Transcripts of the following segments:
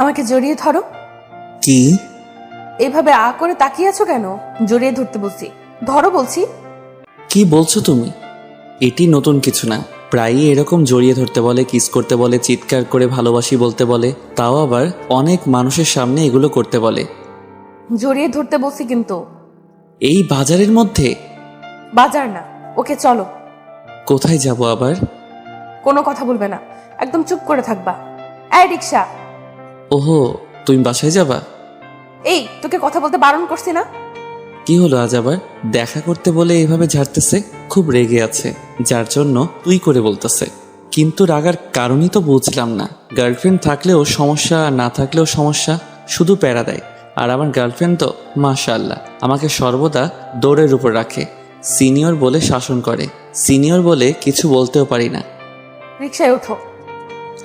আমাকে জড়িয়ে ধরো। কি? এইভাবে আ করে তাকিয়ে আছো কেন? জড়িয়ে ধরতে বলছি, ধরো বলছি। কি বলছো তুমি? এটি নতুন কিছু না, প্রায়ই এরকম জড়িয়ে ধরতে বলে, কিস করতে বলে, চিৎকার করে ভালোবাসি বলতে বলে, তাও আবার অনেক মানুষের সামনে এগুলো করতে বলে। জড়িয়ে ধরতে বলছি কিন্তু। এই বাজারের মধ্যে? বাজার না, ওকে চলো। কোথায় যাব আবার? কোনো কথা বলবে না, একদম চুপ করে থাকবা। এই রিক্সা। ওহো, তুমি বাসায় যাবা? এই তোকে কথা বলতে বারণ করছি না? কি হলো আজ আবার? দেখা করতে বলে এভাবে ঝাড়তেছে, খুব রেগে আছে, যার জন্য তুই করে বলতেছে। কিন্তু রাগার কারণই তো বুঝলাম না। গার্লফ্রেন্ড থাকলেও সমস্যা, না থাকলেও সমস্যা, শুধু প্যারা দেয়। আর আমার গার্লফ্রেন্ড তো মাশাআল্লাহ আমাকে সর্বদা দৌড়ের উপর রাখে। সিনিয়র বলে শাসন করে, সিনিয়র বলে কিছু বলতেও পারি না। রিক্সায় ওঠো।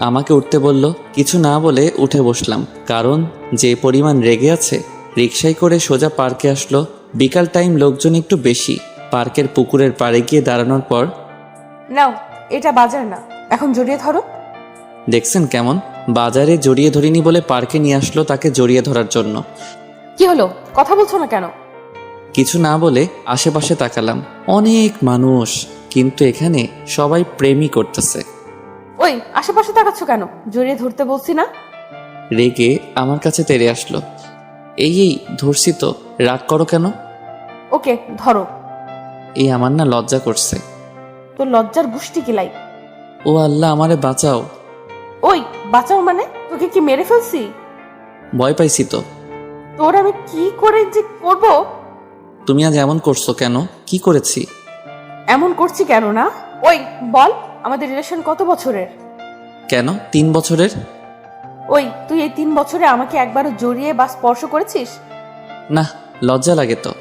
আমাকে উঠতে বলল, কিছু না বলে উঠে বসলাম, কারণ যে পরিমাণ রেগে আছে। রিকশায় করে সোজা পার্কে আসলো। বিকাল টাইম, লোকজন একটু বেশি। পার্কের পুকুরের পাড়ে গিয়ে দাঁড়ানোর পর, নাও, এটা বাজার না, এখন জড়িয়ে ধরো। দেখছেন কেমন? বাজারে জড়িয়ে ধরিনি বলে পার্কে নিয়ে আসলো তাকে জড়িয়ে ধরার জন্য। কি হলো, কথা বলছো না কেন? কিছু না বলে আশেপাশে তাকালাম, অনেক মানুষ, কিন্তু এখানে সবাই প্রেমই করতেছে। ওই আশেপাশে তাকাচ্ছ কেন? জড়িয়ে ধরতে বলছি না? রেগে আমার কাছে তেড়ে আসলো। এই ধরছি তো, রাগ করো কেন? ওকে ধরো। এই আমার না লজ্জা করছে। তোর লজ্জার গুষ্টি কিলাই। ও আল্লাহ, আমারে বাঁচাও। ওই বাঁচাও মানে? তোকে কি মেরে ফেলছি? ভয় পাইছি তো। তোর আমি কি করে যে করব? তুমি আজ এমন করছো কেন? কি করেছি? এমন করছি কেন না? ওই বল, আমাদের রিলেশন কত বছরের? কেন 3 বছরের? ওই তুই এই 3 বছরে আমাকে একবারও জড়িয়ে বা স্পর্শ করেছিস? না, লজ্জা লাগে তো।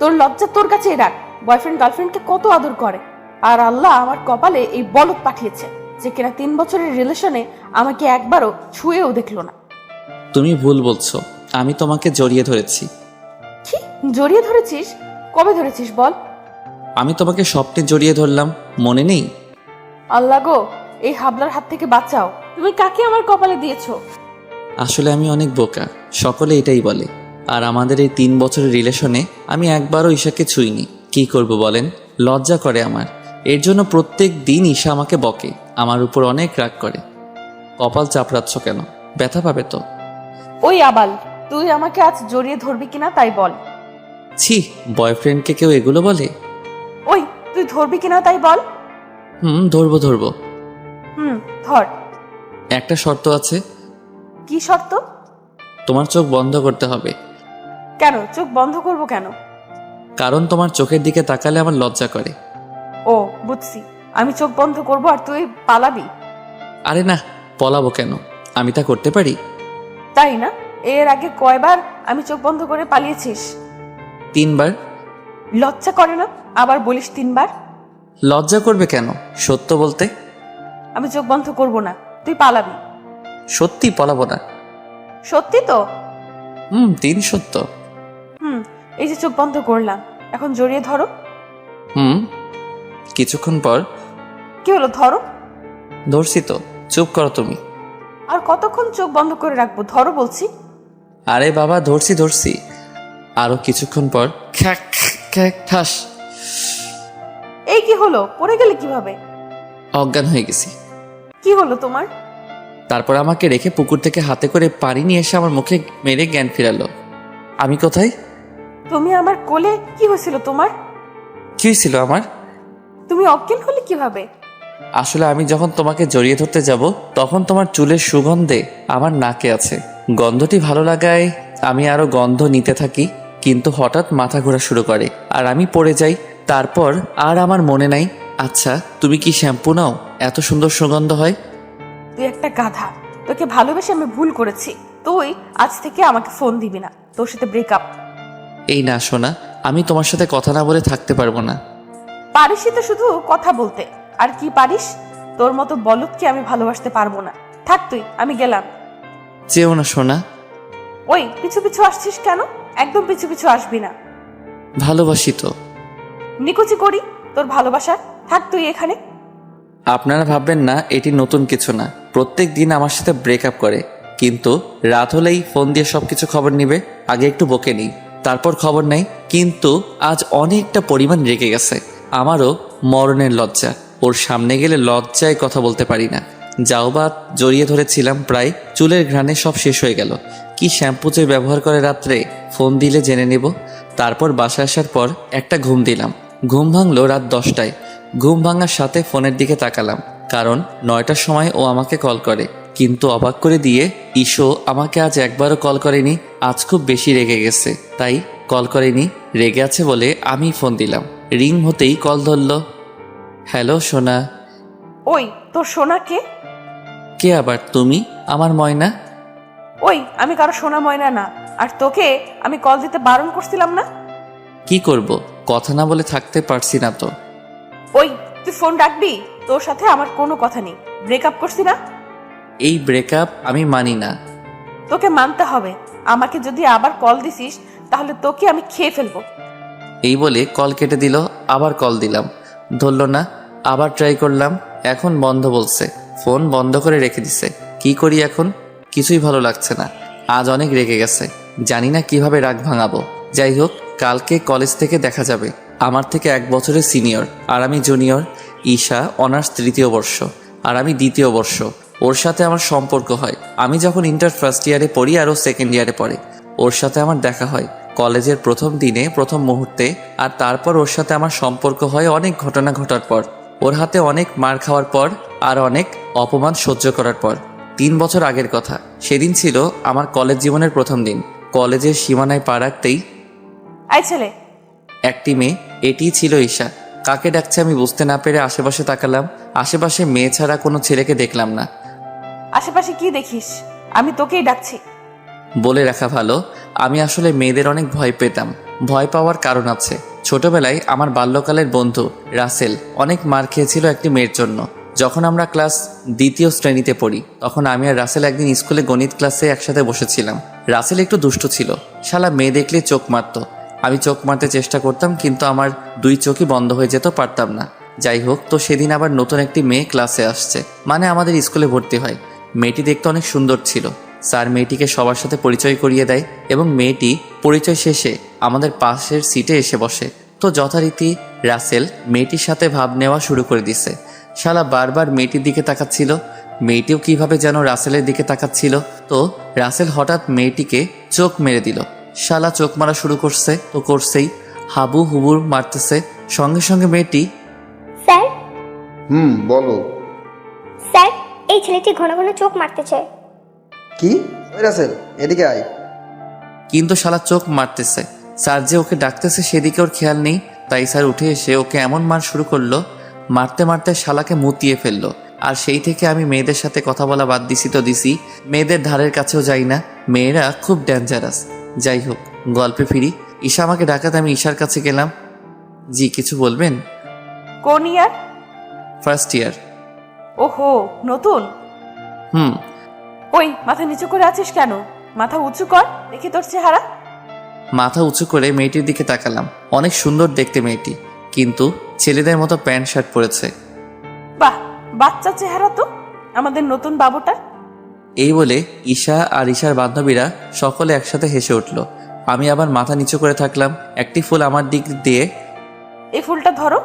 তোর লজ্জা তোর কাছেই রাখ। বয়ফ্রেন্ড গার্লফ্রেন্ডকে কত আদর করে, আর আল্লাহ আমার কপালে এই বলদ পাঠিয়েছে যে কিনা 3 বছরের রিলেশনে আমাকে একবারও ছুঁয়েও দেখলো না। তুমি ভুল বলছো, আমি তোমাকে জড়িয়ে ধরেছি। কি জড়িয়ে ধরেছিস? কবে ধরেছিস বল? আমি তোমাকে স্বপ্নে জড়িয়ে ধরলাম, মনে নেই? আল্লাহ গো, এই হাবলার হাত থেকে বাঁচাও। তুমি কাকে আমার কপালে দিয়েছো? আসলে আমি অনেক বোকা, সকলে এটাই বলে। আর আমাদের এই 3 বছরের রিলেশনে আমি একবারও ঈশাকে ছুঁইনি। কি করব বলেন? লজ্জা করে আমার। এর জন্য প্রত্যেক দিন ঈশা আমাকে বকে, আমার উপর অনেক রাগ করে। কপাল চাপড়াচ্ছ কেন? ব্যথা পাবে তো। ওই আবাল, তুই আমাকে আজ জড়িয়ে ধরবি কিনা তাই বল। ছি, বয়ফ্রেন্ডকে কেউ এগুলো বলে? ওই তুই ধরবি কিনা তাই বল। ধরবো ধরবো। ধর। একটা শর্ত আছে। কি শর্ত? তোমার চোখ বন্ধ করতে হবে। কেন চোখ বন্ধ করব কেন? কারণ তোমার চোখের দিকে তাকালে আমার লজ্জা করে। ও বুঝছি, আমি চোখ বন্ধ করব আর তুই পালাবি। আরে না, পলাবো কেন? আমি তা করতে পারি। তাই না? এর আগে কয়বার আমি চোখ বন্ধ করে পালিয়েছিস? 3 বার। লজ্জা করে না আবার বলিস 3 বার? লজ্জা করবে কেন সত্য বলতে? আমি চোখ বন্ধ করব না, তুই পালাবি। সত্যি পলাবো না। সত্যি তো? 3 সত্য। এই যে চোখ বন্ধ করলাম, এখন জড়িয়ে ধরো। কিছুক্ষণ পর। কি হলো, ধরো। ধরছি তো, চুপ করো তুমি। আর কতক্ষণ চোখ বন্ধ করে রাখবো? ধরো বলছি। আরে বাবা, ধরছি ধরছি। আরো কিছুক্ষণ পর খ্যাক খ্যাক ঠাস। এই কি হলো, পড়ে গেলে কিভাবে? অজ্ঞান হয়ে গেছি। কি হলো তোমার? তারপর আমাকে রেখে পুকুর থেকে হাতে করে পানি নিয়ে এসে আমার মুখে মেরে জ্ঞান ফিরালো। আমি কোথায়? তুমি আমার কোলে। কি হয়েছিল তোমার? কি হয়েছিল আমার? তুমি অজ্ঞান হলে কিভাবে? আসলে আমি যখন তোমাকে জড়িয়ে ধরতে যাব, তখন তোমার চুলের সুগন্ধে আমার নাকে আছে। গন্ধটি ভালো লাগায় আমি আরো গন্ধ নিতে থাকি, কিন্তু হঠাৎ মাথা ঘোরা শুরু করে আর আমি পড়ে যাই। তারপর আর আমার মনে নাই। আচ্ছা, তুমি কি শ্যাম্পু নাও? এত সুন্দর সুগন্ধ হয়। তুই একটা গাধা, তোকে ভালোবেসে আমি ভুল করেছি। তুই আজ থেকে আমাকে ফোন দিবি না, তোর সাথে ব্রেকআপ। এই না শোনা, আমি তোমার সাথে কথা না বলে থাকতে পারবো না। পারিসই তো শুধু কথা বলতে, আর কি পারিস? তোর মতো বলদকে আমি ভালোবাসতে পারবো না। থাক তুই, আমি গেলাম। যেও না শোনা। ওই পিছু পিছু আসছিস কেন? একদম পিছু পিছু আসবি না। ভালোবাসি তো। নিকুচি করি তোর ভালোবাসা। থাক তুই এখানে। আপনারা ভাববেন না এটি নতুন কিছু না, প্রত্যেক দিন আমার সাথে ব্রেকআপ করে। কিন্তু রাত হলেই ফোন দিয়ে সবকিছু খবর নিবে। আগে একটু বকে নিই, তারপর খবর নেই। কিন্তু আজ অনেকটা পরিমাণ রেগে গেছে। আমারও মরণের লজ্জা। ওর সামনে গেলে লজ্জায় কথা বলতে পারি না। যাও বা জড়িয়ে ধরেছিলাম, প্রায় চুলের ঘ্রাণে সব শেষ হয়ে গেল। কি শ্যাম্পু যে ব্যবহার করে রাত্রে, ফোন দিলে জেনে নেব। তারপর বাসায় আসার পর একটা ঘুম দিলাম। ঘুম ভাঙলো রাত 10টায়। ঘুম ভাঙার সাথে ফোনের দিকে তাকালাম, কারণ 9টার সময় ও আমাকে কল করে। কিন্তু অবাক করে দিয়ে ঈশো আমাকে আজ একবারও কল করেনি। আজ খুব বেশি রেগে গেছে, তাই কল করেনি। রেগে আছে বলে আমি ফোন দিলাম। রিং হতেই কল ধরলো। হ্যালো সোনা। ওই তোর সোনা কে? কে আবার? তুমি? আমার ময়না। ওই আমি কারো সোনা ময়না না। আর তোকে আমি কল দিতে বারণ করছিলাম না? কি করব, কথা না বলে থাকতে পারছি না তো। ওই তুই ফোন রাখবি? তোর সাথে আমার কোনো কথা নেই। ব্রেকআপ করছি না? এই ব্রেকআপ আমি মানি না। তোকে মানতে হবে। আমাকে যদি আবার কল দিছিস তাহলে তোকে আমি খেয়ে ফেলবো। এই বলে কল কেটে দিল। আবার কল দিলাম, ধরল না। আবার ট্রাই করলাম, এখন বন্ধ বলছে। ফোন বন্ধ করে রেখে দিছে। কি করি এখন? কিছুই ভালো লাগছে না। আজ অনেক রেগে গেছে, জানি না কিভাবে রাগ ভাঙাবো। যাই হোক, কালকে কলেজ থেকে দেখা যাবে। আমার থেকে 1 বছরের সিনিয়র, আর আমি জুনিয়র। ঈশা অনার্স 3য় বর্ষ, আর আমি 2য় বর্ষ। ওর সাথে আমার সম্পর্ক হয় আমি যখন ইন্টার ফার্স্ট ইয়ারে পড়ি, আর ও সেকেন্ড ইয়ারে পড়ে। ওর সাথে আমার দেখা হয় কলেজের প্রথম দিনে, প্রথম মুহূর্তে। আর তারপর ওর সাথে আমার সম্পর্ক হয় অনেক ঘটনা ঘটার পর, ওর হাতে অনেক মার খাওয়ার পর, আর অনেক অপমান সহ্য করার পর। 3 বছর আগের কথা। সেদিন ছিল আমার কলেজ জীবনের প্রথম দিন। কলেজের সীমানায় পা রাখতেই আই ছেলে, একটি মেয়ে, এটিই ছিল ঈশা। কাকে ডাকছে আমি বুঝতে না পেরে আশেপাশে তাকালাম। আশেপাশে মেয়ে ছাড়া কোনো ছেলেকে দেখলাম না। আশেপাশে কি দেখিস? আমি তোকেই ডাকছি। বলে রাখা ভালো, আমি আসলে মেয়েদের অনেক ভয় পেতাম। ভয় পাওয়ার কারণ আছে। ছোটবেলায় আমার বাল্যকালের বন্ধু রাসেল অনেক মার খেয়েছিল একটি মেয়ের জন্য। যখন আমরা ক্লাস 2য় শ্রেণীতে পড়ি, তখন আমি আর রাসেল একদিন স্কুলে গণিত ক্লাসে একসাথে বসেছিলাম। রাসেল একটু দুষ্ট ছিল, শালা মেয়ে দেখলে চোখ মারত। আমি চোখ মারতে চেষ্টা করতাম, কিন্তু আমার 2 চোখই বন্ধ হয়ে যেত, পারতাম না। যাই হোক, তো সেদিন আবার নতুন একটি মেয়ে ক্লাসে আসছে, মানে আমাদের স্কুলে ভর্তি হয়। মেয়েটি দেখতে অনেক সুন্দর ছিল। স্যার মেয়েটিকে সবার সাথে পরিচয় করিয়ে দেয়, এবং মেয়েটি পরিচয় শেষে আমাদের পাশের সিটে এসে বসে। তো যথারীতি রাসেল মেয়েটির সাথে ভাব নেওয়া শুরু করে দিছে। শালা বারবার মেয়েটির দিকে তাকাচ্ছিল, মেয়েটিও কিভাবে যেন রাসেলের দিকে তাকাচ্ছিল। তো রাসেল হঠাৎ মেয়েটিকে চোখ মেরে দিল। শালা চোখ মারা শুরু করছে, তো করছেই, হাবু হুবুর মারতেছে। সঙ্গে সঙ্গে মেয়েটি, স্যার, বলো। স্যার, এই ছেলেটি ঘন ঘন চোখ মারতে চায়। কি? ওই রাসেল, এদিকে আয়। কিন্তু শালা চোখ মারতেছে। স্যার যে ওকে ডাকতেছে সেদিকে ওর খেয়াল নেই, তাই স্যার উঠে এসে ওকে এমন মার শুরু করলো, মারতে মারতে শালাকে মুতিয়ে ফেললো। আর সেই থেকে আমি মেয়েদের সাথে কথা বলা বাদ দিছি তো দিছি, মেয়েদের ধারের কাছেও যাই না। মেয়েরা খুব ডেঞ্জারাস। যাই হোক, গল্পে ফিরি। ঈশা আমাকে ডাকাতে আমি ঈশার কাছে গেলাম। জি, কিছু বলবেন? কোন ইয়ার? ফার্স্ট ইয়ার। ওহো, নতুন। হুম। ওই মাথা নিচু করে আছিস কেন? মাথা উঁচু কর, দেখি তোর চেহারা। মাথা উঁচু করে মেয়েটির দিকে তাকালাম। অনেক সুন্দর দেখতে মেয়েটি, কিন্তু ছেলেদের মতো প্যান্ট শার্ট পরেছে। বাহ, বাচ্চা চেহারা তো আমাদের নতুন বাবুটার। এই বলে ঈশা আর ঈশার বান্ধবীরা সকলে একসাথে হেসে উঠল। আমি আবার মাথা নিচু করে থাকলাম। একটি ফুল আমার দিক দিয়ে, এই ফুলটা ধরো।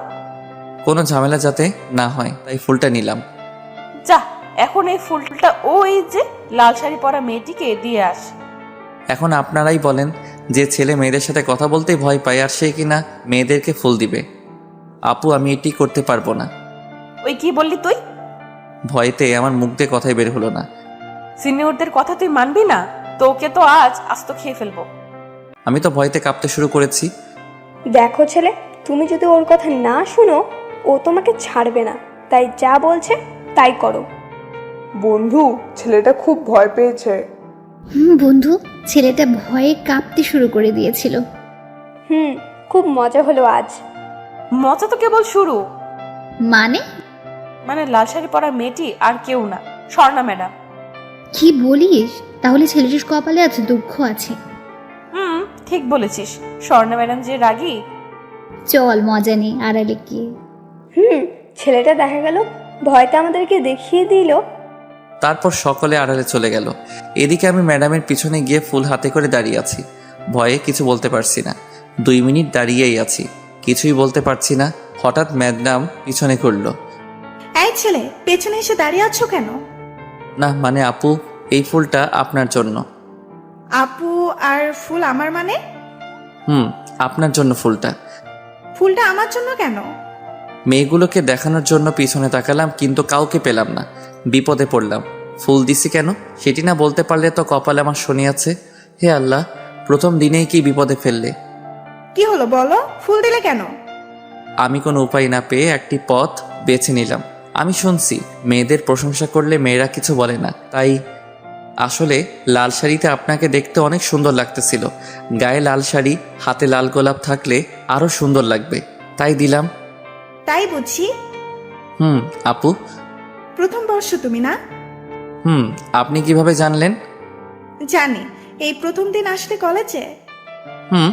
কোনো ঝামেলা যাতে না হয়, তাই ফুলটা নিলাম। যা, এখন এই ফুলটা ওই যে লাল শাড়ি পরা মেয়েটিকে দিয়ে আস। এখন আপনারাই বলেন, যে ছেলে মেয়েদের সাথে কথা বলতেই ভয় পায়, আর সে কিনা মেয়েদেরকে ফুল দিবে। আপু, আমি এটি করতে পারবো না। ওই কি বললি তুই? ভয়তে আমার মুখ দিয়ে কথাই বের হলো না। সিনিয়রদের কথা তুই মানবি না? তোকে তো আজ আস্ত খেয়ে ফেলবো। আমি তো ভয়তে কাঁপতে শুরু করেছি। দেখো ছেলে, তুমি যদি ওর কথা না শুনো, ও তোমাকে ছাড়বে না। তাই যা বলছে তাই করো। বন্ধু, ছেলেটা খুব ভয় পেয়েছে। বন্ধু, ছেলেটা ভয়ে কাঁপতে শুরু করে দিয়েছিল। খুব মজা হলো আজ। মজা তো কেবল শুরু। মানে লাল শাড়ি পরা মেয়েটি আর কেউ না, স্বর্ণা ম্যাডাম। কি বলিস? তাহলে ছেলেটির কপালে আছে দুঃখ আছে। ঠিক বলেছিস। স্বর্ণা ম্যাডাম যে রাগী। চল মজা নেই আড়ালে গিয়ে। ছেলেটা দেখা গেল ভয়টা আমাদেরকে দেখিয়ে দিল তারপর সকলে আড়ালে চলে গেল। এদিকে আমি ম্যাডামের পিছনে গিয়ে ফুল হাতে করে দাঁড়িয়ে আছি। ভয়ে কিছু বলতে পারছি না। 2 মিনিট দাঁড়িয়েই আছি, কিছুই বলতে পারছি না। হঠাৎ ম্যাডাম পিছনে করলো। এই ছেলে, পেছনে এসে দাঁড়িয়ে আছো কেন? না মানে আপু, এই ফুলটা আপনার জন্য। আপু আর ফুল আমার মানে? আপনার জন্য ফুলটা। ফুলটা আমার জন্য কেন? মেয়েগুলোকে দেখানোর জন্য পিছনে তাকালাম, কিন্তু কাউকে পেলাম না। বিপদে পড়লাম। ফুল দিছি কেন সেটি না বলতে পারলে তো কপালে আমার শনি আছে। হে আল্লাহ, প্রথম দিনেই কি বিপদে ফেললে। কি হলো বলো, ফুল দিলে কেন? আমি কোনো উপায় না পেয়ে একটি পথ বেছে নিলাম। আমি শুনছি মেয়েদের প্রশংসা করলে মেয়েরা কিছু বলে না, তাই আসলে লাল শাড়িতে আপনাকে দেখতে অনেক সুন্দর লাগতেছিল। গায়ে লাল শাড়ি, হাতে লাল গোলাপ থাকলে আরও সুন্দর লাগবে, তাই দিলাম। তাই বুঝি। আপু। প্রথম বর্ষ তুমি না? আপনি কিভাবে জানলেন? জানি। এই প্রথম দিন আসলে কলেজে, হুম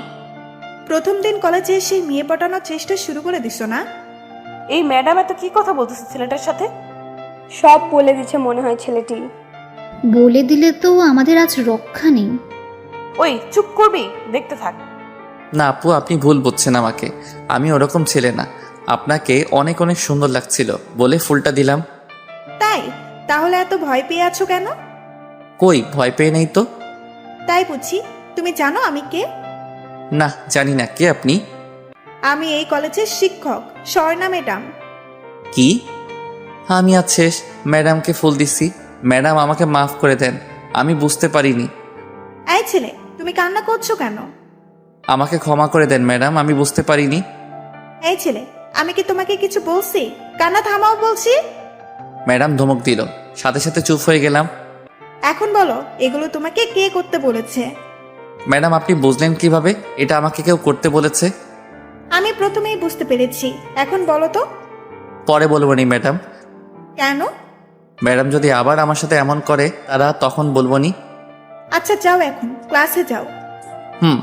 প্রথম দিন কলেজে এসে মেয়ে পটানোর চেষ্টা শুরু করে দিছো না? এই ম্যাডাম এত কি কথা বলতেছে ছেলেটার সাথে? সব বলে দিচ্ছে মনে হয় ছেলেটি। বলে দিলে তো আমাদের আজ রক্ষা নেই। ওই চুপ করবি, দেখতে থাক। না আপু, আপনি ভুল বুঝছেন আমাকে। আমি ওরকম ছেলে না। আপনাকে অনেক অনেক সুন্দর লাগছিল বলে ফুলটা দিলাম। তাই? তাহলে এত ভয় পেয়ে আছো কেন? কই, ভয় পেয়ে নেই তো। তাই বুঝি। তুমি জানো আমি কে? না জানি না, কে আপনি? আমি এই কলেজের শিক্ষক, স্বর্ণা ম্যাডাম। কি? আমি আজ শেষ। ম্যাডামকে ফুল দিছি। ম্যাডাম আমাকে মাফ করে দেন, আমি বুঝতে পারিনি। এই ছেলে, তুমি কান্না করছো কেন? আমাকে ক্ষমা করে দেন ম্যাডাম, আমি বুঝতে পারিনি। এই ছেলে, আমি কি তোমাকে কিছু বলছি? কান্না থামাও বলছি। ম্যাডাম ধমক দিল, সাথে সাথে চুপ হয়ে গেলাম। এখন বলো, এগুলো তোমাকে কে করতে বলেছে? ম্যাডাম আপনি বুঝলেন কিভাবে এটা আমাকে কেউ করতে বলেছে? আমি প্রথমেই বুঝতে পেরেছি। এখন বলো তো। পরে বলবো নি ম্যাডাম। কেন? ম্যাডাম যদি আবার আমার সাথে এমন করে তারা তখন বলবো নি। আচ্ছা যাও, এখন ক্লাসে যাও। হুম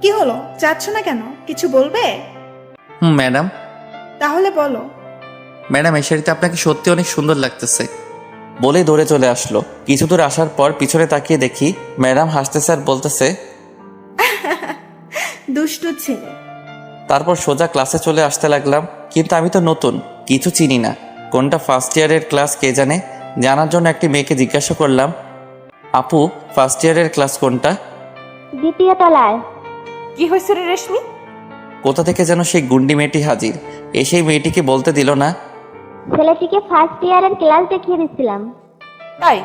কি হলো, যাচ্ছ না কেন? কিছু বলবে? ম্যাডাম। তাহলে বলো। ম্যাডাম এই শাড়িতে আপনাকে সত্যি অনেক সুন্দর লাগতেছে বলে দৌড়ে চলে আসলো। কিছু দূর আসার পর পিছনে তাকিয়ে দেখি ম্যাডাম হাসতেছে আর বলতেছে, দুষ্টু ছেলে। তারপর সোজা ক্লাসে চলে আসতে লাগলাম। কিন্তু আমি তো নতুন, কিছু চিনি না। কোনটা ফার্স্ট ইয়ারের ক্লাস কে জানে। জানার জন্য একটি মেয়েকে জিজ্ঞাসা করলাম, আপু ফার্স্ট ইয়ারের ক্লাস কোনটা? দ্বিতীয় তলায়। কি হয়েছে রে রেশমি? কোথা থেকে যেন সেই গুন্ডি মেয়েটি হাজির। এসেই মেয়েটিকে বলতে দিল না। ছেলেটিকে ফার্স্ট ইয়ারের ক্লাস দেখিয়ে দিচ্ছিলাম। তাই?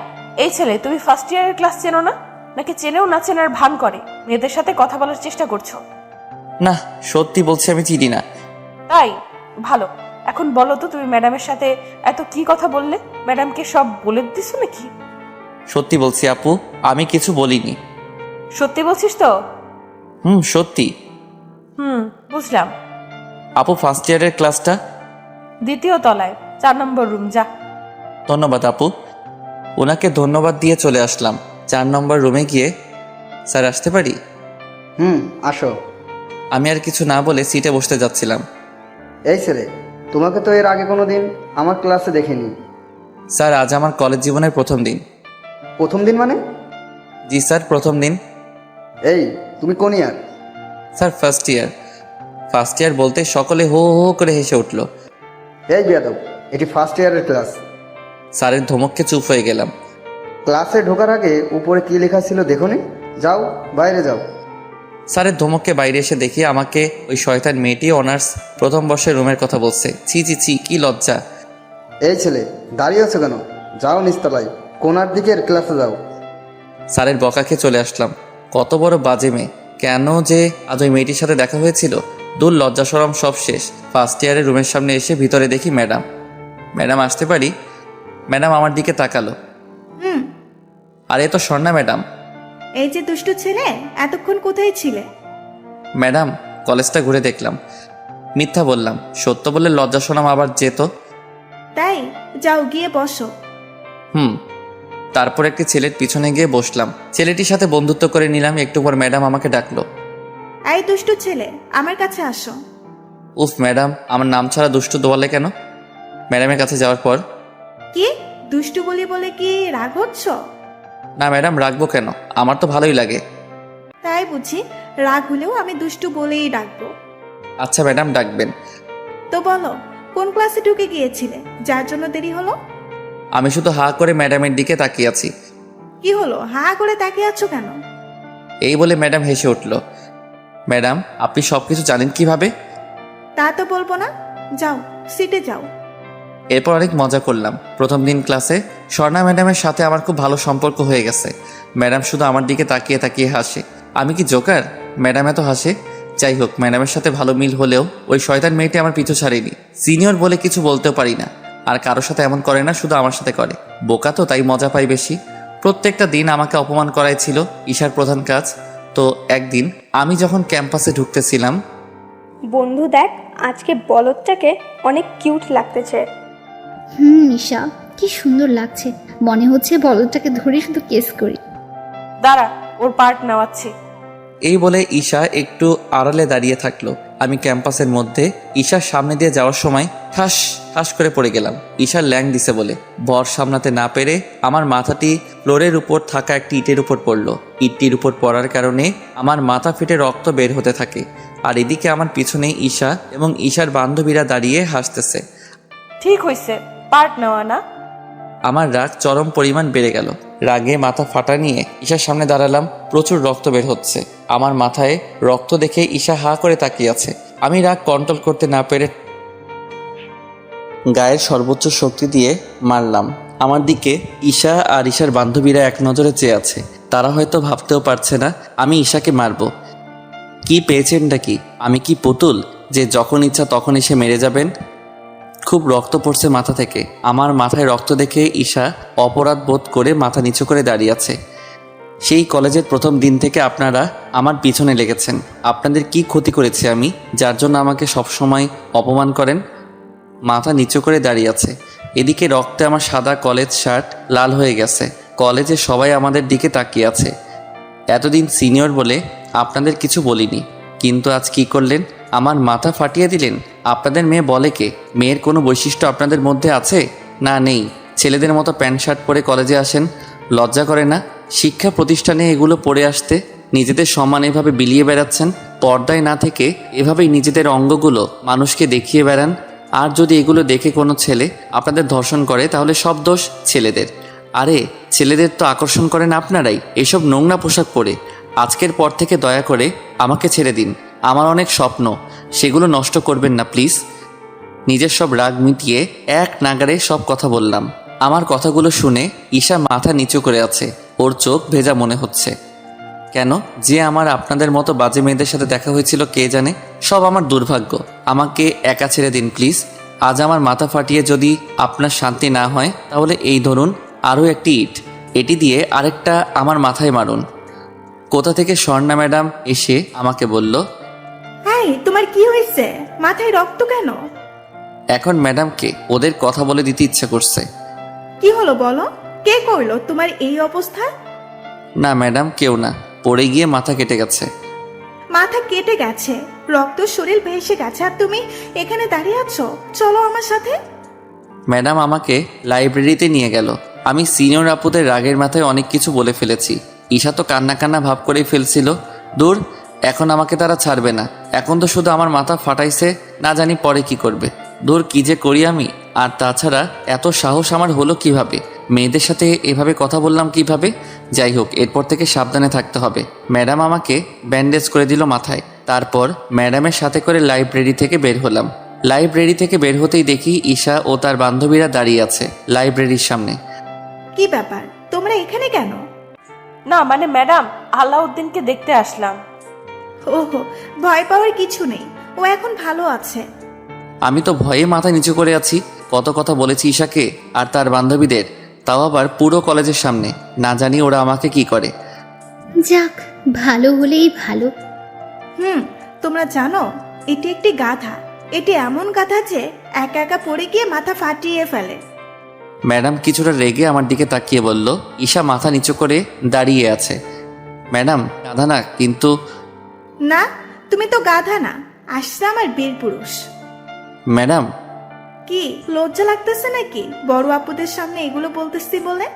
এই ছেলে, তুমি ফার্স্ট ইয়ারের ক্লাস চেনো না, নাকি চেনেও না চেনার ভান করে মেয়েদের সাথে কথা বলার চেষ্টা করছো? না সত্যি বলছি, আমি চিনি না। তাই ভালো। এখন বলো তো, তুমি ম্যাডামের সাথে এত কি কথা বললে? ম্যাডামকে সব বলে দিছো নাকি? সত্যি বলছি আপু, আমি কিছু বলিনি। সত্যি বলছিস তো? সত্যি। বুঝলাম। আপু ফার্স্ট ইয়ারের ক্লাসটা? দ্বিতীয় তলায়, 4 নম্বর রুম। যা। ধন্যবাদ আপু। ওনাকে ধন্যবাদ দিয়ে চলে আসলাম। 4 নম্বর রুমে গিয়ে, স্যার আসতে পারি? আসো। আমি আর কিছু না বলে সিটে বসতে যাচ্ছিলাম। এই ছেলে, তোমাকে তো এর আগে কোনো দিন আমার ক্লাসে দেখিনি। স্যার আজ আমার কলেজ জীবনের প্রথম দিন। প্রথম দিন মানে? জি স্যার, প্রথম দিন। এই তুমি কোন year? Sir first year. First year বলতে সকলে হো হো করে হেসে উঠল। এই বেয়াদব, এটি ফার্স্ট ইয়ারের ক্লাস। স্যারের ধমককে চুপ হয়ে গেলাম। ক্লাসে ঢোকার আগে উপরে কি লেখা ছিল দেখোনি? যাও বাইরে যাও। স্যারের ধমককে বাইরে এসে দেখি আমাকে ওই শয়তান মেয়েটি অনার্স প্রথম বর্ষের রুমের কথা বলছে। ছি ছি ছি, কি লজ্জা। এই ছেলে, দাঁড়িয়ে আছো কেন? যাও নিচতলায়, কোনার দিকের ক্লাসে যাও। স্যারের বকা খেয়ে চলে আসলাম। কত বড় বাজে মেয়ে! কেন যে আজ ওই মেয়েটির সাথে দেখা হয়েছিল। দূর, লজ্জা শরম সব শেষ। ফার্স্ট ইয়ারের রুমের সামনে এসে ভিতরে দেখি ম্যাডাম। ম্যাডাম আসতে পারি? ম্যাডাম আমার দিকে তাকালো। আর এ তো স্বর্ণা ম্যাডাম। এই যে দুষ্টু ছেলে, এতক্ষণ কোথায় ছিলে? ম্যাডাম কলেজটা ঘুরে দেখলাম। মিথ্যা বললাম, সত্য বললে লজ্জা শরম আবার যেত। তাই? যাও গিয়ে বসো। তারপর একটি ছেলের পিছনে গিয়ে বসলাম। ছেলেটির সাথে বন্ধুত্ব করে নিলাম। একটু পর ম্যাডাম আমাকে ডাকলো। এই দুষ্টু ছেলে, আমার কাছে আসো। উফ ম্যাডাম, আমার নাম ছাড়া দুষ্টু দোয়ালে কেন? ম্যাডামের কাছে যাওয়ার পর, কি দুষ্টু বলি বলে কি রাগ হচ্ছ? না ম্যাডাম, রাখবো কেন? আমার তো ভালোই লাগে। তাই বুঝি? রাগ হলেও আমি দুষ্টু বলেই ডাকবো। আচ্ছা ম্যাডাম, ডাকবেন। তো বলো, কোন ক্লাসে ঢুকে গিয়েছিলে যার জন্য দেরি হলো? আমি শুধু হা করে ম্যাডামের দিকে তাকিয়ে আছি। কি হলো, হা করে তাকিয়ে আছো কেন? এই বলে ম্যাডাম হেসে উঠল। ম্যাডাম, আপনি সব কিছু জানেন কিভাবে? তা তো বলবো না। যাও, সিটে যাও। এরপর অনেক মজা করলাম। প্রথম দিন ক্লাসে স্বর্ণা ম্যাডামের সাথে আমার খুব ভালো সম্পর্ক হয়ে গেছে। ম্যাডাম শুধু আমার দিকে তাকিয়ে তাকিয়ে হাসে। আমি কি জোকার? ম্যাডাম এত হাসে। যাই হোক, ম্যাডামের সাথে ভালো মিল হলেও ওই শয়তান মেয়েটি আমার পিছু ছাড়েনি। সিনিয়র বলে কিছু বলতেও পারি না, আর কারোর সাথে এমন করে না, শুধু আমার সাথে করে। বোকা তো, তাই মজা পাই বেশি। প্রত্যেকটা দিন আমাকে অপমান করাই ছিল ঈশার প্রধান কাজ। তো একদিন আমি যখন ক্যাম্পাসে ঢুকতেছিলাম, বন্ধু দেখ, আজকে বলদটাকে অনেক কিউট লাগতেছে। ঈশা, কি সুন্দর লাগছে। মনে হচ্ছে বলদটাকে ধরে শুধু কেস করি। দাঁড়া, ওর পার্ট নেওয়াচ্ছি। এই বলে ঈশা একটু আড়ালে দাঁড়িয়ে থাকলো। আমি ক্যাম্পাসের মধ্যে ঈশার সামনে দিয়ে যাওয়ার সময় ঠাস ঠাস করে পড়ে গেলাম। ঈশার ল্যাং দিছে বলে ভর সামলাতে না পেরে আমার মাথাটি ফ্লোরের উপর থাকা একটি ইটের উপর পড়লো। ইটটির উপর পড়ার কারণে আমার মাথা ফেটে রক্ত বের হতে থাকে। আর এদিকে আমার পিছনে ঈশা এবং ঈশার বান্ধবীরা দাঁড়িয়ে হাসতেছে। ঠিক হয়েছে, পার্ট নেওয়া না। আমার রাগ চরম পরিমাণ বেড়ে গেল। রাগে মাথা ফাটা নিয়ে ঈশার সামনে দাঁড়ালাম। প্রচুর রক্ত বের হচ্ছে। আমার মাথায় রক্ত দেখে ঈশা হা করে তাকিয়ে আছে। আমি রাগ কন্ট্রোল করতে না পেরে গায়ের সর্বোচ্চ শক্তি দিয়ে মারলাম। আমার দিকে ঈশা আর ঈশার বান্ধবীরা এক নজরে চেয়ে আছে। তারা হয়তো ভাবতেও পারছে না আমি ঈশাকে মারব। কি পেয়েছেনটা কি? আমি কি পুতুল যে যখন ইচ্ছা তখন এসে মেরে যাবেন? খুব রক্ত পড়ছে মাথা থেকে। আমার মাথায় রক্ত দেখে ঈশা অপরাধ বোধ করে মাথা নিচু করে দাঁড়িয়ে আছে। সেই কলেজের প্রথম দিন থেকে আপনারা আমার পিছনে লেগেছেন। আপনাদের কি ক্ষতি করেছি আমি, যার জন্য আমাকে সবসময় অপমান করেন? মাথা নিচু করে দাঁড়িয়ে আছে। এদিকে রক্তে আমার সাদা কলেজ শার্ট লাল হয়ে গেছে। কলেজে সবাই আমাদের দিকে তাকিয়ে আছে। এতদিন সিনিয়র বলে আপনাদের কিছু বলিনি, কিন্তু আজ কি করলেন? আমার মাথা ফাটিয়ে দিলেন। আপনাদের মেয়ে বলে কে? মেয়ের কোনো বৈশিষ্ট্য আপনাদের মধ্যে আছে? না, নেই। ছেলেদের মতো প্যান্ট শার্ট পরে কলেজে আসেন, লজ্জা করে না? শিক্ষা প্রতিষ্ঠানে এগুলো পরে আসতে নিজেদের সম্মান এভাবে বিলিয়ে বেড়াচ্ছেন। পর্দায় না থেকে এভাবেই নিজেদের অঙ্গগুলো মানুষকে দেখিয়ে বেড়ান। আর যদি এগুলো দেখে কোনো ছেলে আপনাদের ধর্ষণ করে, তাহলে সব দোষ ছেলেদের। আরে, ছেলেদের তো আকর্ষণ করেন আপনারাই এসব নোংরা পোশাক পরে। আজকের পর থেকে দয়া করে আমাকে ছেড়ে দিন। আমার অনেক স্বপ্ন, সেগুলো নষ্ট করবেন না প্লিজ। নিজের সব রাগ মিটিয়ে এক নাগারে সব কথা বললাম। আমার কথাগুলো শুনে ঈশা মাথা নিচু করে আছে। ওর চোখ ভেজা মনে হচ্ছে। কেন যে আমার আপনাদের মতো বাজে মেয়েদের সাথে দেখা হয়েছিল কে জানে। সব আমার দুর্ভাগ্য। আমাকে একা ছেড়ে দিন প্লিজ। আজ আমার মাথা ফাটিয়ে যদি আপনার শান্তি না হয়, তাহলে এই ধরুন আরও একটি ইট, এটি দিয়ে আরেকটা আমার মাথায় মারুন। কোথা থেকে স্বর্ণা ম্যাডাম এসে আমাকে বলল, হাই, তোমার কি হয়েছে? মাথায় রক্ত কেন? এখন ম্যাডামকে ওদের কথা বলে দিতে ইচ্ছা করছে। কি হলো বলো, কে করলো তোমার এই অবস্থা? না ম্যাডাম, কেউ না, পড়ে গিয়ে মাথা কেটে গেছে। মাথা কেটে গেছে, রক্ত শরীর ভেসে গেছে, আর তুমি এখানে দাঁড়িয়ে আছো? চলো আমার সাথে। ম্যাডাম আমাকে লাইব্রেরিতে নিয়ে গেল। আমি সিনিয়র আপুদের রাগের মাথায় অনেক কিছু বলে ফেলেছি। ঈশা তো কান্না কান্না ভাব করেই ফেলছিল। দূর, এখন আমাকে তারা ছাড়বে না। এখন তো শুধু আমার মাথা ফাটাইছে, না জানি পরে কি করবে। দূর, কি যে করি আমি। আর তাছাড়া এত সাহস আমার হলো কিভাবে? মেয়েদের সাথে এভাবে কথা বললাম কিভাবে? যাই হোক, এরপর থেকে সাবধানে থাকতে হবে। ম্যাডাম আমাকে ব্যান্ডেজ করে দিল মাথায়। তারপর ম্যাডামের সাথে করে লাইব্রেরি থেকে বের হলাম। লাইব্রেরি থেকে বের হতেই দেখি ঈশা ও তার বান্ধবীরা দাঁড়িয়ে আছে লাইব্রেরির সামনে। কি ব্যাপার, তোমরা এখানে কেন? না মানে ম্যাডাম, আলাউদ্দিনকে দেখতে আসলাম। ওহো, ভয় পাওয়ার কিছু নেই, ও এখন ভালো আছে। আমি তো ভয়ে মাথা নিচু করে আছি। কত কথা বলেছি ঈশাকে আর তার বান্ধবীদের, তাও আবার পুরো কলেজের সামনে। না জানি ওরা আমাকে কি করে। যাক, ভালো হলেই ভালো। তোমরা জানো এটি একটি গাধা। এটি এমন গাধা যে একা একা পড়ে গিয়ে মাথা ফাটিয়ে ফেলে। ম্যাডাম কিছুটা রেগে আমার দিকে তাকিয়ে বলল। ঈশা মাথা নিচু করে দাঁড়িয়ে আছে। ম্যাডাম, গাধা না কিন্তু। না, তুমি তো গাধা না, আসছে আমার বীর পুরুষ। ম্যাডাম, কি লজ্জা লাগতেছে নাকি বড় আপুদের সামনে এগুলো বলতেছি বলে?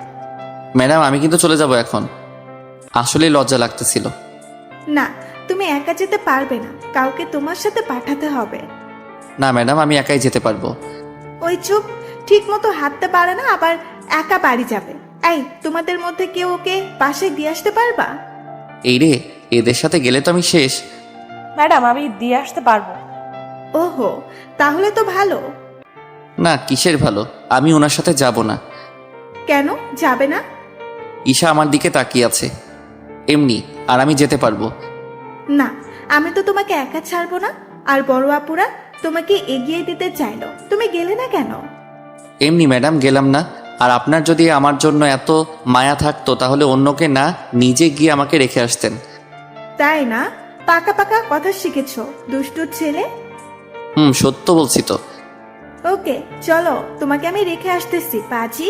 ম্যাডাম আমি কিন্তু চলে যাব এখন। আসলেই লজ্জা লাগতেছিল। না, তুমি একা যেতে পারবে না, কাউকে তোমার সাথে পাঠাতে হবে। না ম্যাডাম, আমি একাই যেতে পারবো। ওই চুপ, ঠিক মতো হাঁটতে পারে না, আবার একা বাড়ি যাবে। এই, তোমাদের মধ্যে কেউ ওকে বাসায় দিয়ে আসতে পারবা? এই রে, এদের সাথে গেলে তো আমি শেষ। ম্যাডাম আমি দিয়ে আসতে পারবো। ওহো, তাহলে তো ভালো। না, কিসের ভালো, আমি ওনার সাথে যাব না। কেন যাবে না? ঈশা আমার দিকে তাকিয়ে আছে এমনি, আর আমি যেতে পারবো না, আমি তো তোমাকে একা ছাড়বো না। আর বড় আপুরা তোমাকে এগিয়ে দিতে চাইলো, তুমি গেলে না কেন? এমনি ম্যাডাম, গেলাম না। আর আপনার যদি আমার জন্য এত মায়া থাকতো তাহলে অন্যকে না, নিজে গিয়ে আমাকে রেখে আসতেন। তাই না? পাকা পাকা কথা শিখেছো দুষ্টু ছেলে। সত্য বলছি তো। ওকে চলো, তোমাকে আমি রেখে আসতেছি পাজি।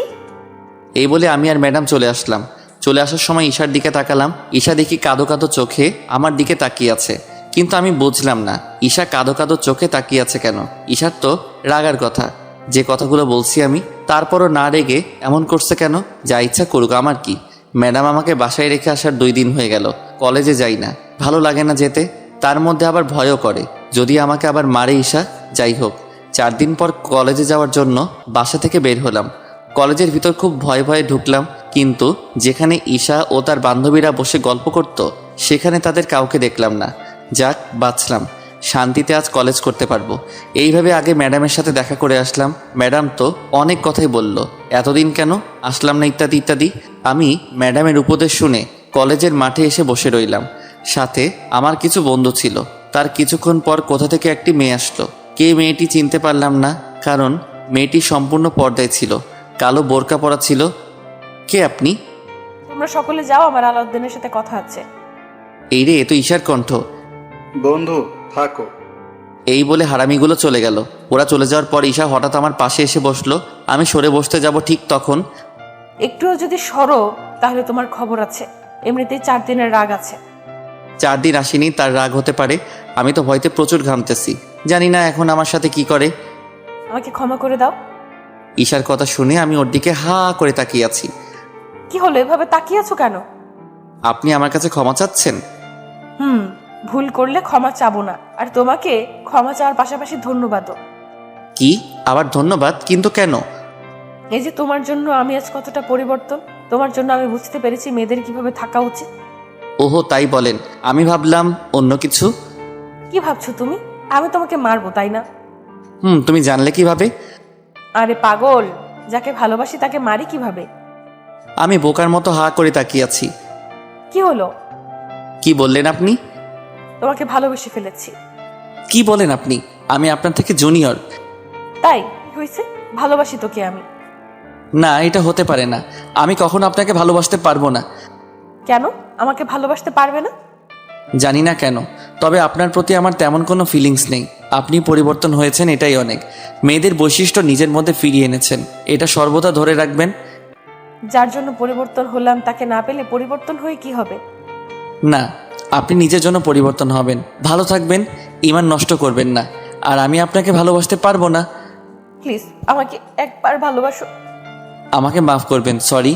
এই বলে আমি আর ম্যাডাম চলে আসলাম। চলে আসার সময় ঈশার দিকে তাকালাম। ঈশা দেখি কাঁদো কাঁদো চোখে আমার দিকে তাকিয়ে আছে, কিন্তু আমি বুঝলাম না ঈশা কাঁদো কাঁদো চোখে তাকিয়ে আছে কেন। ঈশার তো রাগার কথা, যে কথাগুলো বলছি আমি, তারপরও না রেগে এমন করছে কেন? যা ইচ্ছা করুক, আমার কি। ম্যাডাম আমাকে বাসায় রেখে আসার 2 দিন হয়ে গেল। কলেজে যাই না, ভালো লাগে না যেতে। তার মধ্যে আবার ভয়ও করে যদি আমাকে আবার মারে ঈশা। যাই হোক, 4 দিন পর কলেজে যাওয়ার জন্য বাসা থেকে বের হলাম। কলেজের ভিতর খুব ভয়ে ভয়ে ঢুকলাম, কিন্তু যেখানে ঈশা ও তার বান্ধবীরা বসে গল্প করত সেখানে তাদের কাউকে দেখলাম না। যাক, বাঁচলাম, শান্তিতে আজ কলেজ করতে পারবো। এইভাবে আগে ম্যাডামের সাথে দেখা করে আসলাম। ম্যাডাম তো অনেক কথাই বলল, এতদিন কেন আসলাম না ইত্যাদি ইত্যাদি। আমি ম্যাডামের উপদেশ শুনে কলেজের মাঠে এসে বসে রইলাম। সাথে আমার কিছু বন্ধু ছিল। তার কিছুক্ষণ পর কোথা থেকে একটি মেয়ে আসলো। কে মেয়েটি চিনতে পারলাম না, কারণ মেয়েটি সম্পূর্ণ পর্দায় ছিল, কালো বোরকা পরা ছিল। কে আপনি? তোমরা সকলে যাও, আমার আলাউদ্দিনের সাথে কথা আছে। এই রে, এ তো ঈশার কণ্ঠ। বন্ধু থাকো। এই বলে হারামিগুলো চলে গেল। ওরা চলে যাওয়ার পর ঈশা হঠাৎ আমার পাশে এসে বসলো। আমি সরে বসতে যাব, ঠিক তখন একটুও যদি সরো তাহলে তোমার খবর আছে। এমনিতেই 4 দিনের রাগ আছে। 4 দিন আসেনি, তার রাগ হতে পারে। আমি তো ভয়তে প্রচুর ঘামতেছি, জানি না এখন আমার সাথে কি করে। আমাকে ক্ষমা করে দাও। ঈশার কথা শুনে আমি ওর দিকে হা করে তাকিয়ে আছি। কি হলো, এভাবে তাকিয়ে আছো কেন? আপনি আমার কাছে ক্ষমা চাচ্ছেন? ভুল করলে ক্ষমা চাবো না, আর তোমাকে ক্ষমা চাওয়ার পাশাপাশি ধন্যবাদও। কি আবার ধন্যবাদ? কিন্তু কেন? এই যে তোমার জন্য আমি আজ কতটা পরিবর্তন, তোমার জন্য আমি বুঝতে পেরেছি মেয়েদের কিভাবে থাকা উচিত। ওহো, তাই বলেন। আমি ভাবলাম অন্য কিছু। কি ভাবছো তুমি? আমি তোমাকে মারবো তাই না? তুমি জানলে কিভাবে? আরে পাগল, যাকে ভালোবাসি তাকে মারি কিভাবে? আমি বোকার মতো হা করে তাকিয়ে আছি। কি হলো? কি বললেন আপনি? তোমাকে ভালোবেসে ফেলেছি। কি বলেন আপনি? আমি আপনার থেকে জুনিয়র। তাই কি হয়েছে? ভালোবাসি তোকে আমি। না, এটা হতে পারে না। আমি কখনো আপনাকে ভালোবাসতে পারবো না। কেন আমাকে ভালোবাসতে পারবে না? জানি না কেন, তবে আপনার প্রতি আমার তেমন কোনো ফিলিংস নেই। আপনি পরিবর্তন হয়েছেন, এটাই অনেক। মেয়েদের বৈশিষ্ট্য নিজের মধ্যে ফিরিয়ে এনেছেন, এটা সর্বদা ধরে রাখবেন। যার জন্য পরিবর্তন হলাম তাকে না পেলে পরিবর্তন হয়ে কি হবে? না, আপনি নিজের জন্য পরিবর্তন হবেন, ভালো থাকবেন, ঈমান নষ্ট করবেন না। আর আমি আপনাকে ভালোবাসতে পারবো না। প্লিজ আমাকে একবার ভালোবাসো। আমাকে মাফ করবেন, সরি।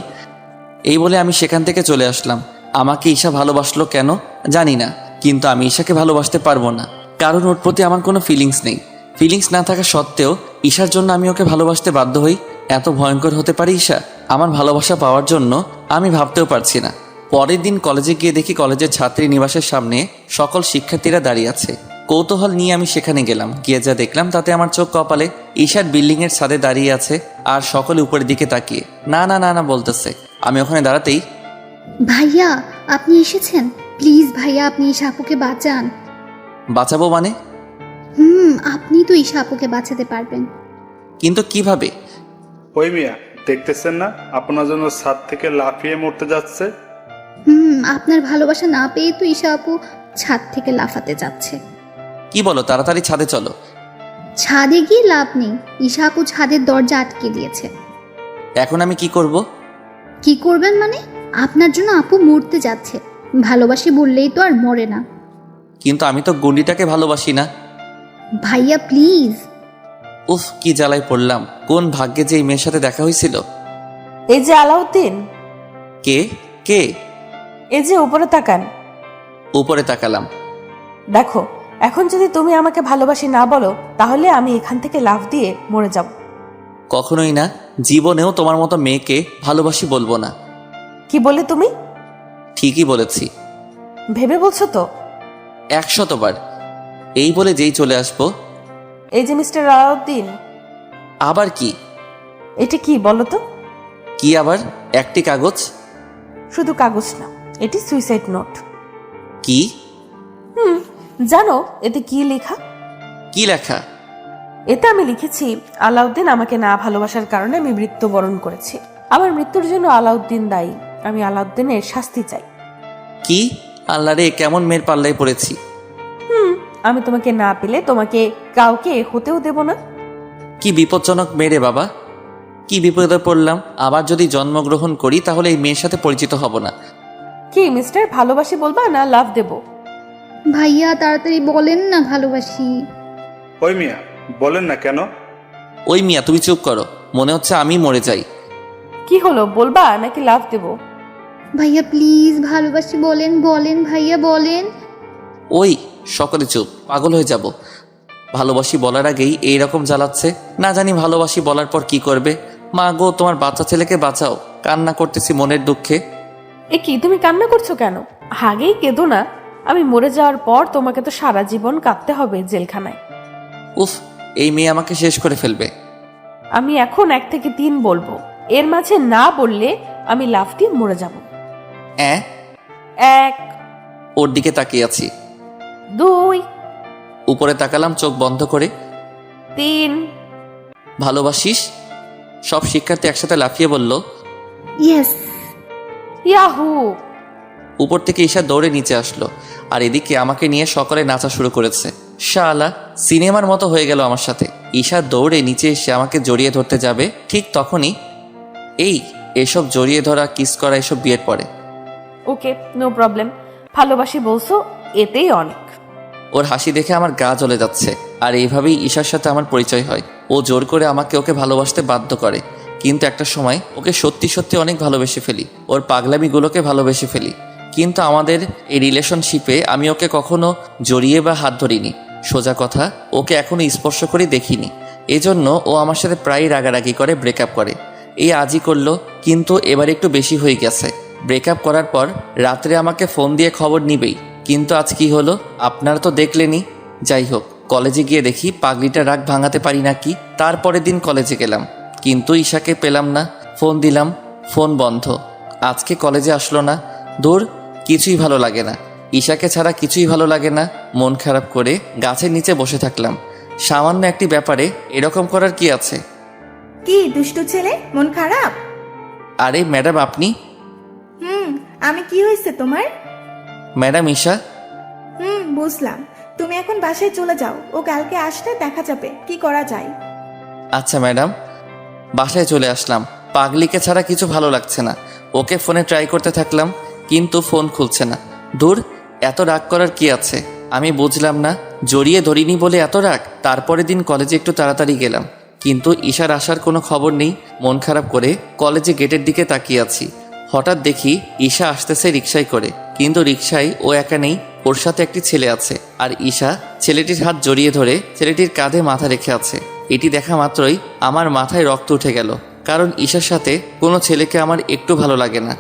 এই বলে আমি সেখান থেকে চলে আসলাম। আমাকে ঈশা ভালোবাসলো কেন জানি না, কিন্তু আমি ঈশাকে ভালোবাসতে পারবো না, কারণ ওর প্রতি আমার কোনো ফিলিংস নেই। ফিলিংস না থাকা সত্ত্বেও ঈশার জন্য আমি ওকে ভালোবাসতে বাধ্য হই। এত ভয়ঙ্কর হতে পারে ঈশা? আমার ভালোবাসা পাওয়ার জন্য আমি ভাবতেও পারছি না। পরের দিন কলেজে গিয়ে দেখি কলেজের ছাত্রী নিবাসের সামনে সকল শিক্ষার্থীরা দাঁড়িয়ে আছে। কৌতূহল নিয়ে আমি সেখানে গেলাম। গিয়ে যা দেখলাম তাতে আমার চোখ কপালে। ঈশার বিল্ডিংয়ের ছাদে দাঁড়িয়ে আছে আর সকলে উপরের দিকে তাকিয়ে না না না না বলতেছে। আমি ওখানে দাঁড়াতেই, ভাইয়া আপনি এসেছেন, প্লিজ ভাইয়া আপনি ঈশা আপুকে বাঁচান। বাঁচাবো মানে? আপনি তো ঈশা আপুকে বাঁচাতে পারবেন। কিন্তু কিভাবে? ওই মিয়া দেখতেছেন না আপনার জন্য ছাদ থেকে লাফিয়ে মরতে যাচ্ছে। আপনার ভালোবাসা না পেয়ে তো ঈশা আপু ছাদ থেকে লাফাতে যাচ্ছে। কি বলো? তাড়াতাড়ি ছাদে চলো। ছাদে গিয়ে লাভ নেই, ঈশা আপু ছাদের দরজা আটকে দিয়েছে। এখন আমি কি করব? কি করবেন মানে? আপনার জন্য আপু মরতে যাচ্ছে, ভালোবাসি বললেই তো আর মরে না। কিন্তু আমি তো গুন্ডিটাকে ভালোবাসি না। ভাইয়া প্লিজ। উফ, কি জ্বালায় পড়লাম। কোন ভাগ্যে যে এই মেয়ের সাথে দেখা হয়েছিল। এই যে আলাউদ্দিন, কে কে? এই যে উপরে তাকান। উপরে তাকালাম। দেখো, এখন যদি তুমি আমাকে ভালোবাসি না বলো তাহলে আমি এখান থেকে লাফ দিয়ে মরে যাব। কখনোই না, জীবনেও তোমার মতো মেয়েকে ভালোবাসি বলবো না। কি বলে তুমি? ঠিকই বলেছি, ভেবে বলছো তো? 100 বার। এই বলে যেই চলে আসবো। এই যে মিস্টার আলাউদ্দিন, আবার কি? এটা কি বলো তো? কি আবার? একটি কাগজ? শুধু কাগজ না, এটি সুইসাইড নোট। কি? জানো এতে কি লেখা? কি লেখা? এতে আমি লিখেছি, আলাউদ্দিন আমাকে না ভালোবাসার কারণে আমি মৃত্যুবরণ করেছি। আমার মৃত্যুর জন্য আলাউদ্দিন দায়ী। আমি আলাউদ্দিনের শাস্তি চাই। কি? আল্লাহ রে, কেমন মেয়ের পাল্লায় পড়েছি। আমি তোমাকে না পেলে তোমাকে কাউকে হতেও দেব না। কি বিপজ্জনক মেয়ে রে বাবা। কি বিপদে পড়লাম। আবার যদি জন্মগ্রহণ করি তাহলে এই মেয়ের সাথে পরিচিত হব না। কি মিস্টার, ভালোবাসি বলবা না লাভ দেব? ভাইয়া তাড়াতাড়ি বলেন না ভালোবাসি। ওই মিয়া, বলেন না কেন? ওই মিয়া, তুমি চুপ করো। মনে হচ্ছে আমি মরে যাই। কি হলো, বলবা নাকি লাভ দেব? ভাইয়া প্লিজ ভালোবাসি বলেন, বলেন ভাইয়া বলেন। ওই, সকলে চুপ, পাগল হয়ে যাব। ভালোবাসি বলার আগেই এইরকম জ্বালাচ্ছে। না জানি ভালোবাসি বলার পর কি করবে। মা গো, তোমার বাচ্চা ছেলেকে বাঁচাও। কান্না করতেছি মনের দুঃখে। এ কি, তুমি কান্না করছো কেন? আগেই কেঁদো না। আমি মরে যাওয়ার পর তোমাকে তো সারা জীবন কাঁদতে হবে জেলখানায়। উফ, এই মেয়ে আমাকে শেষ করে ফেলবে। আমি এখন 1 থেকে 3 বলবো, এর মাঝে না বললে আমি লাফ দিয়ে মরে যাব। 1, ওর দিকে তাকিয়ে আছি। 2, উপরে তাকালাম চোখ বন্ধ করে। 3। ভালোবাসিস? সব শিক্ষার্থী একসাথে লাফিয়ে বলল। ইয়েস। ইয়াহু! উপর থেকে ঈশা দৌড়ে নিচে আসলো, আর এদিকে আমাকে নিয়ে সকলে নাচা শুরু করেছে। শালা, সিনেমার মতো হয়ে গেল আমার সাথে। ঈশা দৌড়ে নিচে এসে আমাকে জড়িয়ে ধরতে যাবে, ঠিক তখনই এসব জড়িয়ে ধরা, কিস করা এসব বিয়ের পরে। ওকে, নো প্রবলেম। ভালোবাসি বলছো, এতেই অনেক। ওর হাসি দেখে আমার গা জ্বলে যাচ্ছে। আর এইভাবেই ঈশার সাথে আমার পরিচয় হয়। ও জোর করে আমাকে ওকে ভালোবাসতে বাধ্য করে, কিন্তু একটা সময় ওকে সত্যি সত্যি অনেক ভালোবেসে ফেলি। ওর পাগলামিগুলোকে ভালোবেসে ফেলি। কিন্তু আমাদের এই রিলেশনশিপে আমি ওকে কখনো জড়িয়ে বা হাত ধরিনি। সোজা কথা, ওকে এখনো স্পর্শ করে দেখিনি। এজন্য ও আমার সাথে প্রায় রাগারাগি করে, ব্রেকআপ করে। এই আজই করলো, কিন্তু এবার একটু বেশি হয়ে গেছে। ব্রেকআপ করার পর রাত্রে আমাকে ফোন দিয়ে খবর নিবেই, কিন্তু আজ কি হলো আপনারা তো দেখলেনই। যাই হোক, কলেজে গিয়ে দেখি পাগলিটা রাগ ভাঙাতে পারি না কি। তারপরের দিন কলেজে গেলাম, কিন্তু ঈশাকে পেলাম না। ফোন দিলাম, ফোন বন্ধ। আজকে কলেজে আসলো না। দূর, কিছুই ভালো লাগে না। ঈশাকে ছাড়া কিছুই ভালো লাগে না। মন খারাপ করে গাছের নিচে বসে থাকলাম। সামান্য একটি ব্যাপারে এরকম করার কি আছে? কি দুষ্টু ছেলে, মন খারাপ? আরে ম্যাডাম, আপনি? আমি কি হয়েছে তোমার? ম্যাডাম ঈশা। বুঝলাম। তুমি এখন বাসায় চলে যাও, ও কালকে আসলে দেখা যাবে কি করা যায়। আচ্ছা ম্যাডাম। বাসায় চলে আসলাম। পাগলিকে ছাড়া কিছু ভালো লাগছে না। ওকে ফোনে ট্রাই করতে থাকলাম, কিন্তু ফোন খুলছে না। দূর, এত রাগ করার কি আছে? আমি বুঝলাম না, জড়িয়ে ধরিনি বলে এত রাগ। তারপরের দিন কলেজে একটু তাড়াতাড়ি গেলাম, কিন্তু ঈশার আসার কোনো খবর নেই। মন খারাপ করে কলেজে গেটের দিকে তাকিয়ে আছি। হঠাৎ দেখি ঈশা আসতেছে রিকশায় করে, কিন্তু রিকশায় ও একা নেই, ওর সাথে একটি ছেলে আছে। আর ঈশা ছেলেটির হাত জড়িয়ে ধরে ছেলেটির কাঁধে মাথা রেখে আছে। এটি দেখা মাত্রই আমার মাথায় রক্ত উঠে গেল, কারণ ঈশার সাথে কোনো ছেলেকে আমার একটু ভালো লাগে না।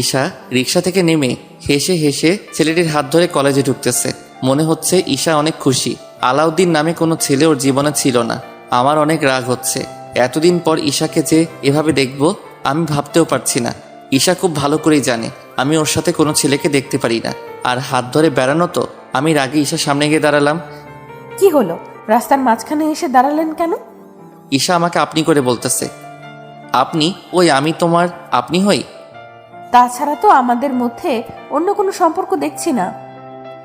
ঈশা রিকশা থেকে নেমে হেসে হেসে ছেলেটির হাত ধরে কলেজে ঢুকতেছে। মনে হচ্ছে ঈশা অনেক খুশি। আলাউদ্দিন নামে কোনো ছেলে ওর জীবনে ছিল না। আমার অনেক রাগ হচ্ছে। এতদিন পর ঈশাকে যে এভাবে দেখব আমি ভাবতেও পারছি না। ঈশা খুব ভালো করেই জানে আমি ওর সাথে কোনো ছেলেকে দেখতে পারি না। আর হাত ধরে বেড়ানো তো। আমি রাগে ঈশার সামনে গিয়ে দাঁড়ালাম। কি হলো, রাস্তার মাঝখানে এসে দাঁড়ালেন কেন? ঈশা আমাকে আপনি করে বলতেছে। আপনি? ওই আমি তোমার আপনি হই? তাছাড়া তো আমাদের মধ্যে অন্য কোনো সম্পর্ক দেখছি না।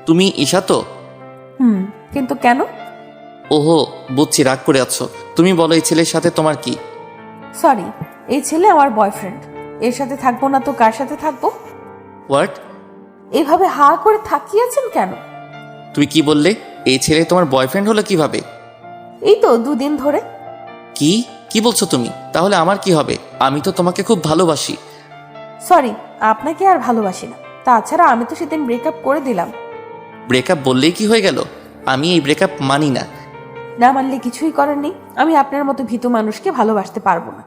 তুমি ঈশা তো? কিন্তু কেন? ওহো, বুঝছি, রাগ করে আছো। তুমি বলো, এই ছেলের সাথে তোমার কি? সরি, এই ছেলে আমার বয়ফ্রেন্ড। এর সাথে থাকবো না তো কার সাথে থাকবো? হোয়াট? এভাবে হা করে থাকিয়েছেন কেন? তুমি কি বললে? এই ছেলে তোমার বয়ফ্রেন্ড হলো কিভাবে? এই তো 2 দিন ধরে। কি কি বলছো তুমি? তাহলে আমার কি হবে? আমি তো তোমাকে খুব ভালোবাসি। সরি, আপনাকে আর ভালোবাসি না। তাছাড়া আমি তো সেদিন ব্রেকআপ করে দিলাম। ব্রেকআপ বললেই কি হয়ে গেল? আমি এই ব্রেকআপ মানি না। না মানলে কিছুই করার নেই। আমি আপনার মতো ভীতু মানুষকে ভালোবাসতে পারবো না।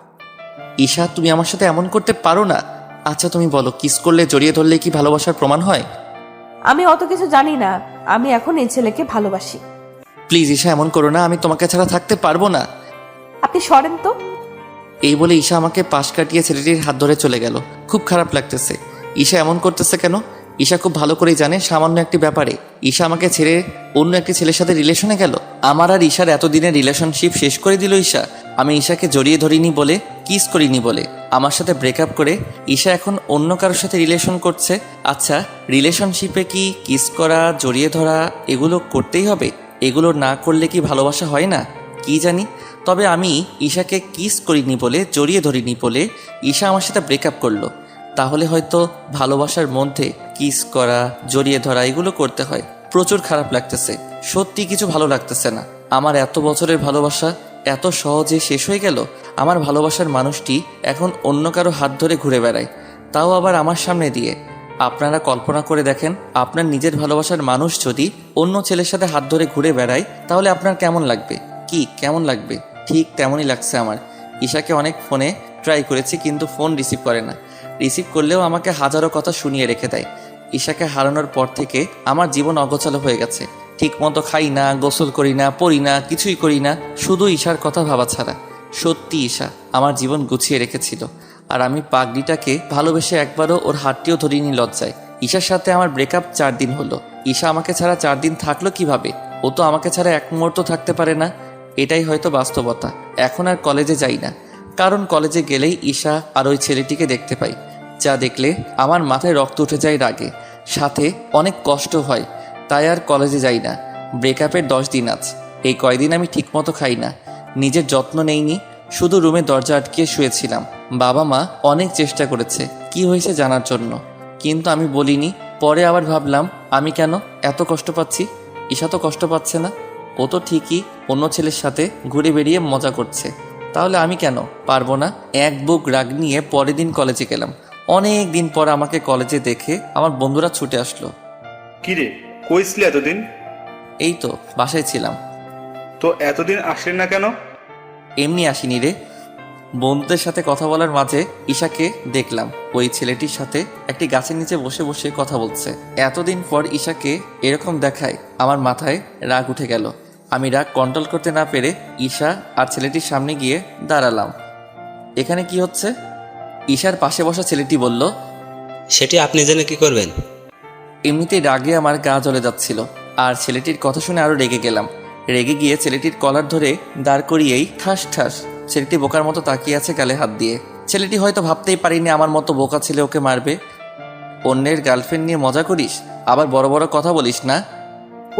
ঈশা, তুমি আমার সাথে এমন করতে পারো না। আচ্ছা তুমি বলো, কিস করলে জড়িয়ে ধরলে কি ভালোবাসার প্রমাণ হয়? আমি অত কিছু জানি না। আমি এখন এই ছেলেকে ভালোবাসি। প্লিজ ঈশা, এমন করো না। আমি তোমাকে ছাড়া থাকতে পারবো না। আপনি সরেন তো। এই বলে ঈশা আমাকে পাশ কাটিয়ে ছেলেটির হাত ধরে চলে গেল। খুব খারাপ লাগতেছে। ঈশা এমন করতেছে কেন? ঈশা খুব ভালো করেই জানে সামান্য একটি ব্যাপারে ঈশা আমাকে ছেড়ে অন্য একটি ছেলের সাথে রিলেশনে গেল। আমার আর ঈশার এতদিনের রিলেশনশিপ শেষ করে দিল ঈশা। আমি ঈশাকে জড়িয়ে ধরিনি বলে, কিস করিনি বলে আমার সাথে ব্রেকআপ করে ঈশা এখন অন্য কারোর সাথে রিলেশন করছে। আচ্ছা, রিলেশনশিপে কি কিস করা, জড়িয়ে ধরা এগুলো করতেই হবে? এগুলো না করলে কি ভালোবাসা হয় না? কি জানি। তবে আমি ঈশাকে কিস করিনি বলে, জড়িয়ে ধরিনি বলে ঈশা আমার সাথে ব্রেকআপ করলো। তাহলে হয়তো ভালোবাসার মধ্যে কিস করা, জড়িয়ে ধরা এগুলো করতে হয়। প্রচুর খারাপ লাগতেছে, সত্যি কিছু ভালো লাগতেছে না। আমার এত বছরের ভালোবাসা এত সহজে শেষ হয়ে গেল। আমার ভালোবাসার মানুষটি এখন অন্য কারো হাত ধরে ঘুরে বেড়ায়, তাও আবার আমার সামনে দিয়ে। আপনারা কল্পনা করে দেখেন, আপনার নিজের ভালোবাসার মানুষ যদি অন্য ছেলের সাথে হাত ধরে ঘুরে বেড়ায়, তাহলে আপনার কেমন লাগবে? কি কেমন লাগবে? ঠিক তেমনই লাগছে আমার। ঈশাকে অনেক ফোনে ট্রাই করেছি, কিন্তু ফোন রিসিভ করে না। রিসিভ করলেও আমাকে হাজারো কথা শুনিয়ে রেখে দেয়। ঈশাকে হারানোর পর থেকে আমার জীবন অগোছালো হয়ে গেছে। ঠিক মতো খাই না, গোসল করি না, পড়ি না, কিছুই করি না, শুধু ঈশার কথা ভাবা ছাড়া। সত্যি ঈশা আমার জীবন গুছিয়ে রেখেছিল, আর আমি পাগড়িটাকে ভালোবেসে একবারও ওর হাতটিও ধরিনি লজ্জায়। ঈশার সাথে আমার ব্রেকআপ 4 দিন হলো। ঈশা আমাকে ছাড়া 4 দিন থাকলো কিভাবে? ও তো আমাকে ছাড়া এক মুহূর্ত থাকতে পারে না। এটাই হয়তো বাস্তবতা। এখন আর কলেজে যাই না, কারণ কলেজে গেলেই ঈশা আর ওই ছেলেটিকে দেখতে পাই, যা দেখলে আমার মাথায় রক্ত উঠে যায় রাগে, সাথে অনেক কষ্ট হয়। তাই আর কলেজে যাই না। ব্রেকআপের 10 দিন আজ। এই কয়দিন আমি ঠিকমতো খাই না, নিজের যত্ন নেইনি, শুধু রুমে দরজা আটকিয়ে শুয়েছিলাম। বাবা মা অনেক চেষ্টা করেছে কি হয়েছে জানার জন্য, কিন্তু আমি বলিনি। পরে আবার ভাবলাম, আমি কেন এত কষ্ট পাচ্ছি? ঈশা তো কষ্ট পাচ্ছে না, ও তো ঠিকই অন্য ছেলের সাথে ঘুরে বেরিয়ে মজা করছে। তাহলে আমি কেন পারবো না? এক বুক রাগ নিয়ে পরের দিন কলেজে গেলাম। অনেক দিন পর আমাকে কলেজে দেখে আমার বন্ধুরা ছুটে আসলো। কিরে, কইছিলি এতদিন? এই তো বাসায় ছিলাম। তো এতদিন আসলেন না কেন? এমনি আসিনি রে, বন্ধুদের সাথে কথা বলার মাঝে ঈশাকে দেখলাম ওই ছেলেটির সাথে একটি গাছের নিচে বসে বসে কথা বলছে। এতদিন পর ঈশাকে এরকম দেখায় আমার মাথায় রাগ উঠে গেল। আমি রাগ কন্ট্রোল করতে না পেরে ঈশা আর ছেলেটির সামনে গিয়ে দাঁড়ালাম। এখানে কি হচ্ছে? ঈশার পাশে বসা ছেলেটি বলল, সেটি আপনি জেনে কি করবেন? এমনিতেই রাগে আমার গা জ্বলে যাচ্ছিল, আর ছেলেটির কথা শুনে আরো রেগে গেলাম। রেগে গিয়ে ছেলেটির কলার ধরে দাঁড় করিয়েই ঠাস ঠাস। ছেলেটি বোকার মতো তাকিয়ে আছে গালে হাত দিয়ে। ছেলেটি হয়তো ভাবতেই পারিনি আমার মতো বোকা ছেলে ওকে মারবে। অন্যের গার্লফ্রেন্ড নিয়ে মজা করিস, আবার বড় বড় কথা বলিস না।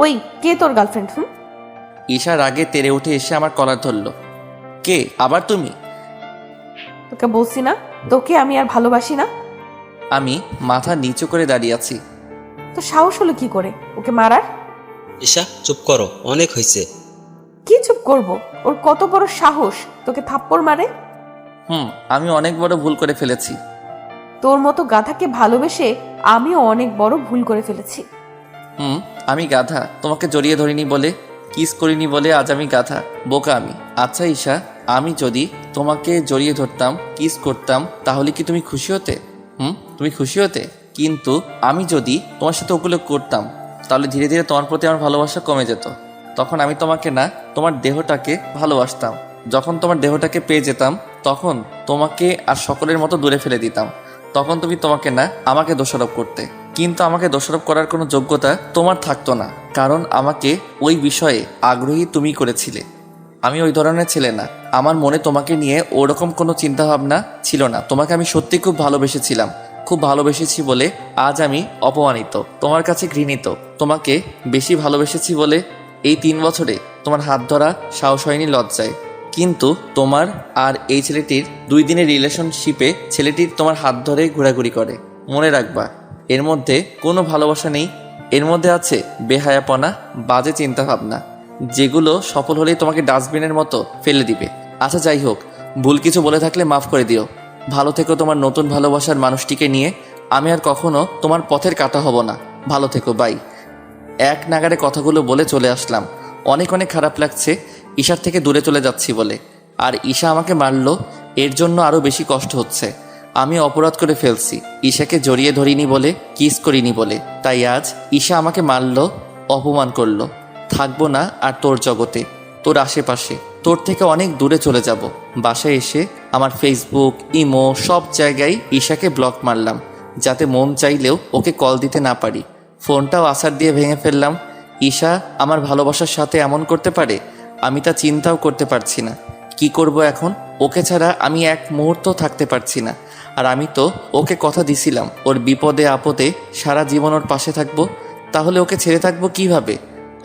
ওই কে তোর গার্লফ্রেন্ড? ঈশা রাগে তেড়ে উঠে এসে আমার কলার ধরল। কে আবার তুমি? তোকে বলছি না তোকে আমি আর ভালোবাসি না। আমি মাথা নিচু করে দাঁড়িয়ে আছি। তো সাহস হলো কি করে ওকে মারার? ঈশা চুপ করো, অনেক হয়েছে। কি চুপ করব? ওর কত বড় সাহস তোকে থাপ্পড় মারে? আমি অনেক বড় ভুল করে ফেলেছি। তোর মতো গাধাকে ভালোবেসে আমিও অনেক বড় ভুল করে ফেলেছি। আমি গাধা, তোমাকে জড়িয়ে ধরিনি বলে, কিস করিনি বলে আজ আমি গাধা, বোকা আমি। আচ্ছা ঈশা, আমি যদি তোমাকে জড়িয়ে ধরতাম, কিস করতাম, তাহলে কি তুমি খুশি হতে? তুমি খুশি হতে? কিন্তু আমি যদি তোমার সাথে ওগুলো করতাম, তাহলে ধীরে ধীরে তোমার প্রতি আমার ভালোবাসা কমে যেত। তখন আমি তোমাকে না, তোমার দেহটাকে ভালোবাসতাম। যখন তোমার দেহটাকে পেয়ে যেতাম, তখন তোমাকে আর সকলের মতো দূরে ফেলে দিতাম। তখন তুমি তোমাকে না, আমাকে দোষারোপ করতে। কিন্তু আমাকে দোষারোপ করার কোনো যোগ্যতা তোমার থাকতো না, কারণ আমাকে ওই বিষয়ে আগ্রহী তুমি করেছিলে। আমি ওই ধরনের ছেলে না। আমার মনে তোমাকে নিয়ে ওরকম কোনো চিন্তাভাবনা ছিল না। তোমাকে আমি সত্যি খুব ভালোবেসেছিলাম। খুব ভালোবেসেছি বলে আজ আমি অপমানিত, তোমার কাছে ঘৃণিত। তোমাকে বেশি ভালোবেসেছি বলে এই 3 বছরে তোমার হাত ধরা সাহস হয়নি লজ্জায়। কিন্তু তোমার আর এই ছেলেটির 2 দিনের রিলেশনশিপে ছেলেটির তোমার হাত ধরে ঘোরাঘুরি করে। মনে রাখবা, এর মধ্যে কোনো ভালোবাসা নেই। এর মধ্যে আছে বেহায়াপনা, বাজে চিন্তাভাবনা, যেগুলো সফল হলেই তোমাকে ডাস্টবিনের মতো ফেলে দিবে। আচ্ছা যাই হোক, ভুল কিছু বলে থাকলে মাফ করে দিও। ভালো থেকো তোমার নতুন ভালোবাসার মানুষটিকে নিয়ে। আমি আর কখনো তোমার পথের কাটা হব না। ভালো থেকো, বাই। এক নাগারে কথাগুলো বলে চলে আসলাম। অনেক অনেক খারাপ লাগছে ঈশার থেকে দূরে চলে যাচ্ছি বলে। আর ঈশা আমাকে মারলো, এর জন্য আরও বেশি কষ্ট হচ্ছে। আমি অপরাধ করে ফেলছি, ঈশাকে জড়িয়ে ধরিনি বলে, কিস করিনি বলে। তাই আজ ঈশা আমাকে মারলো, অপমান করলো। থাকবো না আর তোর জগতে, তোর আশেপাশে, তোর থেকে অনেক দূরে চলে যাব। বাসায় এসে আমার ফেসবুক, ইমো সব জায়গায় ঈশাকে ব্লক মারলাম, যাতে মন চাইলেও ওকে কল দিতে না পারি। ফোনটাও আছাড় দিয়ে ভেঙে ফেললাম। ঈশা আমার ভালোবাসার সাথে এমন করতে পারে, আমি তা চিন্তাও করতে পারছি না। কি করব এখন? ওকে ছাড়া আমি এক মুহূর্ত থাকতে পারছি না। আর আমি তো ওকে কথা দিছিলাম ওর বিপদে আপদে সারা জীবন ওর পাশে থাকবো। তাহলে ওকে ছেড়ে থাকবো কিভাবে?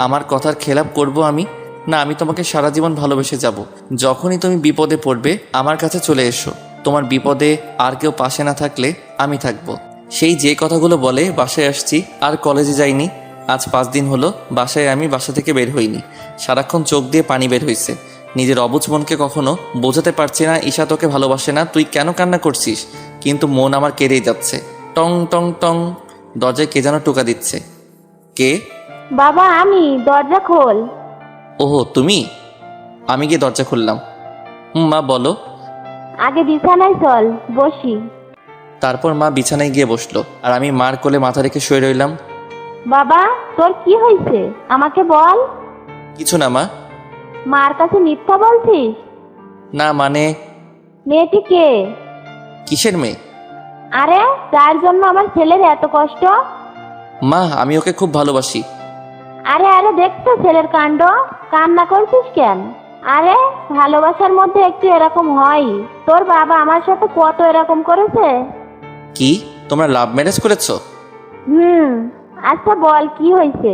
আমার কথার খেলাপ করব আমি? না, আমি তোমাকে সারা জীবন ভালোবেসে যাব। যখনই তুমি বিপদে পড়বে আমার কাছে চলে এসো। তোমার বিপদে আর কেউ পাশে না থাকলে আমি থাকবো। সেই যে কথাগুলো বলে বাসায় আসছি, আর কলেজে যাইনি। আজ 5 দিন হলো বাসায় আমি বাসা থেকে বের হইনি। সারাক্ষণ চোখ দিয়ে পানি বের হইছে। নিজের অবুঝ মনকে কখনো বোঝাতে পারছি না ঈশা তোকে ভালোবাসে না, তুই কেন কান্না করছিস। কিন্তু মন আমার কেঁদেই যাচ্ছে। টং টং টং, দরজায় কে যেন টোকা দিচ্ছে। কে? বাবা আমি, দরজা খোল। ওহো তুমি। আমি গিয়ে দরজা খুললাম। মা বলো। আগে বিছানায় চল, বসি। তারপর মা বিছানায় গিয়ে বসলো, আর আমি মার কোলে মাথা রেখে শুয়ে রইলাম। বাবা তোর কি হয়েছে আমাকে বল। কিছু না মা। মার কাছে মিথ্যা বলছিস? না মানে? মেয়েটি কে? কিসের মেয়ে? আরে তার জন্য আমার ছেলের এত কষ্ট। মা আমি ওকে খুব ভালোবাসি। আরে আরে দেখছো ছেলের কাণ্ড, কান্না করছিস কেন? আরে ভালোবাসার মধ্যে একটু এরকম হয়। তোর বাবা আমার সাথে কত এরকম করেছে। কি তোমরা লাভ ম্যারেজ করেছো? আচ্ছা বল কি হয়েছে।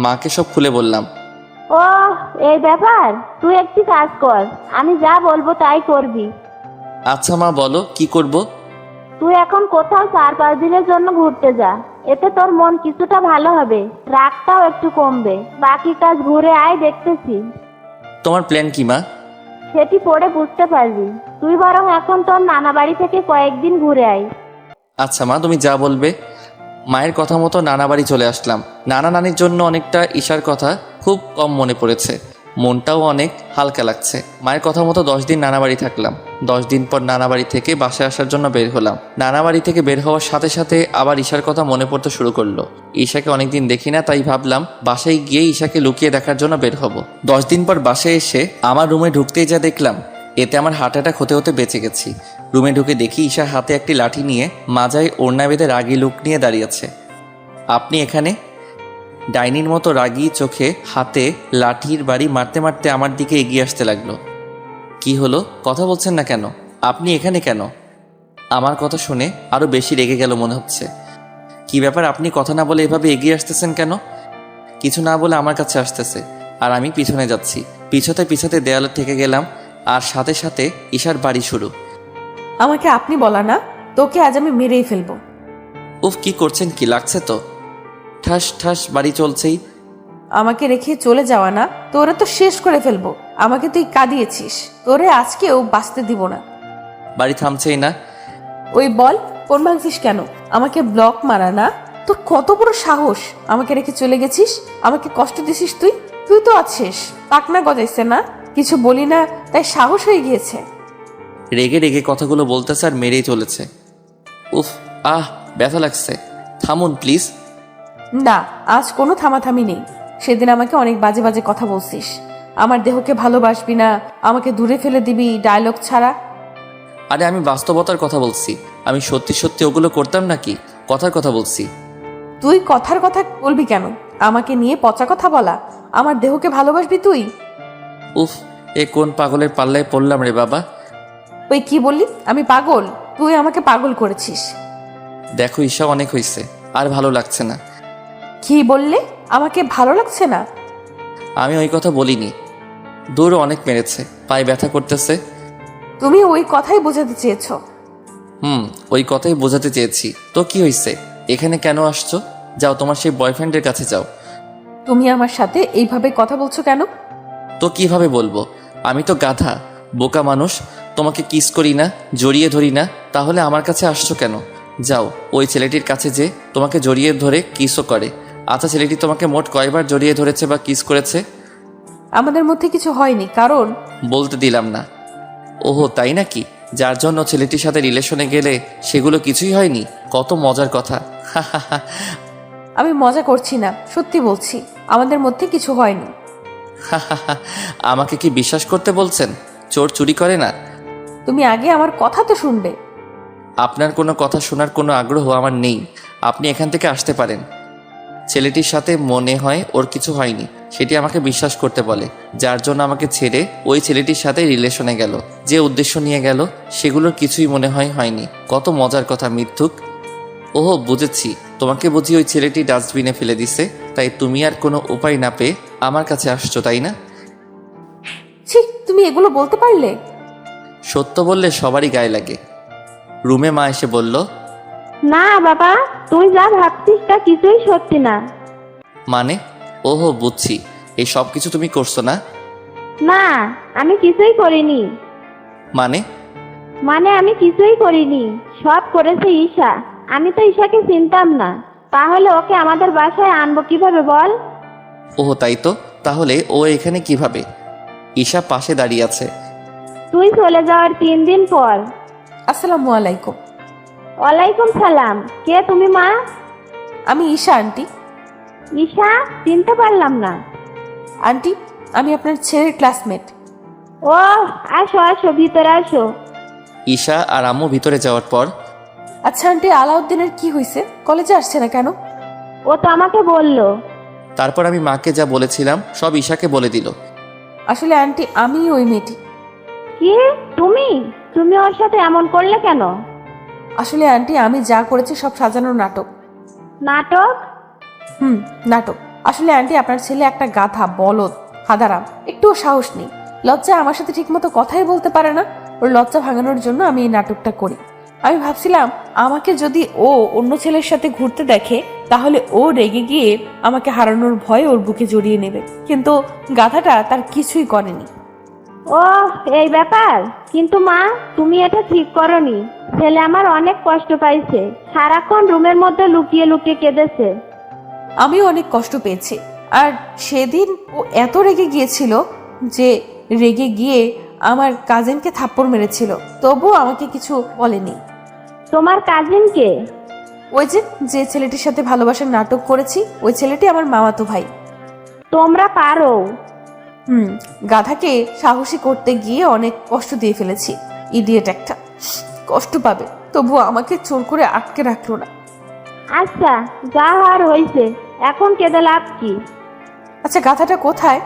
মাকে সব খুলে বললাম। ও এই ব্যাপার, তুই একটি কাজ কর, আমি যা বলবো তাই করবি। আচ্ছা মা বলো কি করব। তুই এখন কোথাও 4-5 দিনের জন্য ঘুরতে যা, এতে তোর মন কিছুটা ভালো হবে, রাগটাও একটু কমবে। বাকি কাজ ঘুরে আয়, দেখতেছি। তোমার প্ল্যান কি মা? সেটি পরে বুঝতে পারবি। তুই বরং এখন তোর নানা বাড়ি থেকে কয়েকদিন ঘুরে আয়। আচ্ছা মা তুমি যা বলবে। মায়ের কথা মতো নানা বাড়ি চলে আসলাম। নানা নানির জন্য অনেকটা ঈশার কথা খুব কম মনে পড়েছে, মনটাও অনেক হালকা লাগছে। মায়ের কথা মতো 10 দিন নানা বাড়ি থাকলাম। 10 দিন পর নানা বাড়ি থেকে বাসায় আসার জন্য বের হলাম। নানা বাড়ি থেকে বের হওয়ার সাথে সাথে আবার ঈশার কথা মনে পড়তে শুরু করলো। ঈশাকে অনেকদিন দেখি না, তাই ভাবলাম বাসায় গিয়ে ঈশাকে লুকিয়ে দেখার জন্য বের হব। 10 দিন পর বাসায় এসে আমার রুমে ঢুকতেই যা দেখলাম, এতে আমার হার্ট অ্যাটাক হতে হতে বেঁচে গেছি। রুমে ঢুকে দেখি ঈশার হাতে একটি লাঠি নিয়ে মাজায় ওড়না বেঁধে রাগী লুক নিয়ে দাঁড়িয়েছে। আপনি এখানে? ডাইনির মতো রাগী চোখে হাতে লাঠির বাড়ি মারতে মারতে আমার দিকে এগিয়ে আসতে লাগলো। কি হলো, কথা বলছেন না কেন? আপনি এখানে কেন? আমার কথা শুনে আরো বেশি রেগে গেল মনে হচ্ছে। কি ব্যাপার, আপনি কথা না বলে এভাবে এগিয়ে আসতেছেন কেন? কিছু না বলে আমার কাছে আসতেছে, আর আমি পিছনে যাচ্ছি। পিছতে পিছতে দেয়ালে ঠেকে গেলাম, আর সাথে সাথে ঈশার বাড়ি শুরু। আমাকে আপনি বলা না, তোকে আজ আমি মেরেই ফেলবো। উফ কি করছেন, কি লাগছে তো? ঠাস ঠাস বাড়ি চলছেই। আমাকে রেখে চলে যাওয়া না, তোরা তো শেষ করে ফেলবো। আমাকে তুই কাঁদিয়েছিস, তোরে আজকেও বাঁচতে দিব না। বাড়ি থামছেই না। ওই বল, ফোন ভাঙছিস কেন? আমাকে ব্লক মারা না? তোর কত বড় সাহস, আমাকে রেখে চলে গেছিস, আমাকে কষ্ট দিছিস তুই। তুই তো আছিস, পাকনা গজাইছে না, কিছু বলি না তাই সাহস হয়ে গিয়েছে। রেগে রেগে কথাগুলো বলতেছে আর মেরেই চলেছে। উফ ব্যথা লাগছে, থামুন প্লিজ। না, আজ কোনো থামাথামি নেই। সেদিন আমাকে অনেক বাজে বাজে কথা বলছিস, আমার দেহকে ভালোবাসবি না, আমাকে দূরে ফেলে দিবি, ডায়লগ ছাড়া। আরে আমি বাস্তবতার কথা বলছি, আমি সত্যি সত্যি ওগুলো করতাম নাকি? কথার কথা বলছি। তুই কথার কথা বলবি কেন? আমাকে নিয়ে পচা কথা বলা, আমার দেহকে ভালোবাসবি তুই? উফ, এ কোন পাগলের পাল্লায় পড়লাম রে বাবা। ওই কি বললি, আমি পাগল? তুই আমাকে পাগল করেছিস। দেখো ঈশা, অনেক হয়েছে, আর ভালো লাগছে না। কি বললে? আমাকে ভালো লাগছে না? আমি ওই কথা বলিনি। দূর অনেক মেরেছে, পায়ে ব্যথা করতেছে। তুমি ওই কথাই বোঝাতে চেয়েছো। ওই কথাই বোঝাতে চেয়েছি। তো কি হয়েছে, এখানে কেন আসছো? যাও তোমার সেই বয়ফ্রেন্ডের কাছে যাও। তুমি আমার সাথে এইভাবে কথা বলছো কেন? তো কিভাবে বলবো, আমি তো গাধা, বোকা মানুষ, তোমাকে কিস করি না, জড়িয়ে ধরি না, তাহলে আমার কাছে আসছো কেন? যাও ওই ছেলেটির কাছে যে তোমাকে জড়িয়ে ধরে কিসও করে। আচ্ছা, ছেলেটি তোমাকে মোট কয়বার জড়িয়ে ধরেছে বা কিস করেছে? আমাদের মধ্যে কিছু হয়নি, কারণ বলতে দিলাম না। ওহো, তাই নাকি? যার জন্য ছেলেটির সাথে রিলেশনে গেলে সেগুলো কিছুই হয়নি? কত মজার কথা। আমি মজা করছি না, সত্যি বলছি, আমাদের মধ্যে কিছু হয়নি। আমাকে কি বিশ্বাস করতে বলছেন? চোর চুরি করে না? তুমি আগে আমার কথা তো শুনবে। আপনার কোনো কথা শোনার কোনো আগ্রহ আমার নেই। আপনি এখান থেকে আসতে পারেন। ছেলেটির সাথে মনে হয় ওর কিছু হয়নি, সেটি আমাকে বিশ্বাস করতে বলে, যার জন্য আমাকে ছেড়ে ওই ছেলেটির সাথে রিলেশনে গেল। যে উদ্দেশ্য নিয়ে গেল সেগুলোর কিছুই মনে হয় হয়নি। কত মজার কথা, মিথ্যুক। ওহো, বুঝেছি, তোমাকে বুঝি ওই ছেলেটি ডাস্টবিনে ফেলে দিছে, তাই তুমি আর কোনো উপায় না পেয়ে আমার কাছে আসছো, তাই না? ছি, তুমি এগুলো বলতে পারলে? সত্য বললে সবারই গায়ে লাগে। রুমে মা এসে বলল, না বাবা, তুই যা ভাবছিস তা কিছুই সত্যি না। মানে? ওহো, বুঝছি, এই সব কিছু তুমি করছো না? না, আমি কিছুই করিনি। মানে? মানে আমি কিছুই করিনি, সব করেছে ঈশা। আমি তো ঈশাকে চিনতাম না, তাহলে ওকে আমাদের বাসায় আনবো কিভাবে বল? ওহো, তাই তো। তাহলে ও এখানে কিভাবে? ঈশা পাশে দাঁড়িয়ে আছে। তুই চলে যাওয়ার 3 দিন পর। আসসালামু আলাইকুম। ওয়ালাইকুম সালাম। কে তুমি মা? আমি ঈশা আন্টি। ঈশা? চিনতে পারলাম না। আন্টি, আমি আপনার ছেলের ক্লাসমেট। ও, আসো আসো, ভিতরে আসো। ঈশা আর আম্মু ভিতরে যাওয়ার পর, আচ্ছা আন্টি, আলাউদ্দিনের কি হয়েছে? কলেজে আসছে না কেন? ও তো আমাকে বললো। তারপর আমি মাকে যা বলেছিলাম সব ঈশাকে বলে দিল। আসলে আন্টি, আমি ওই মেয়েটি। কি? তুমি তুমি ওর সাথে এমন করলে কেন? আসলে আন্টি, আমি যা করেছি সব সাজানো নাটক। নাটক? নাটক। আসলে আন্টি, আপনার ছেলে একটা গাধা, বলদ, হাদারাম, একটুও সাহস নেই। লজ্জায় আমার সাথে ঠিকমতো কথাই বলতে পারে না। ওর লজ্জা ভাঙানোর জন্য আমি এই নাটকটা করি। আমি ভাবছিলাম আমাকে যদি ও অন্য ছেলের সাথে ঘুরতে দেখে তাহলে ও রেগে গিয়ে আমাকে হারানোর ভয়ে ওর বুকে জড়িয়ে নেবে, কিন্তু গাধাটা তার কিছুই করেনি। ও, এই ব্যাপার। কিন্তু মা, তুমি এটা ঠিক করনি। ছেলে আমার অনেক কষ্ট পাইছে, সারাক্ষণ রুমের মধ্যে লুকিয়ে লুকিয়ে কেঁদেছে। আমিও অনেক কষ্ট পেয়েছি। আর সেদিন ও এত রেগে গিয়েছিল যে রেগে গিয়ে আমার কাজিনকে থাপ্পড় মেরেছিল, তবুও আমাকে কিছু বলেনি। তোমার কাজিন কে? ওই যে ছেলেটির সাথে ভালোবাসার নাটক করেছি, ওই ছেলেটি আমার মামাতো ভাই। তোমরা পারো। গাধাকে সাহসী করতে গিয়ে অনেক কষ্ট দিয়ে ফেলেছি। ইডিয়েট একটা, কষ্ট পাবে, তবুও আমাকে জোর করে আটকে রাখলো না। আচ্ছা, যা হওয়ার হয়েছে, এখন কেঁদে লাভ কি? আচ্ছা, গাধাটা কোথায়?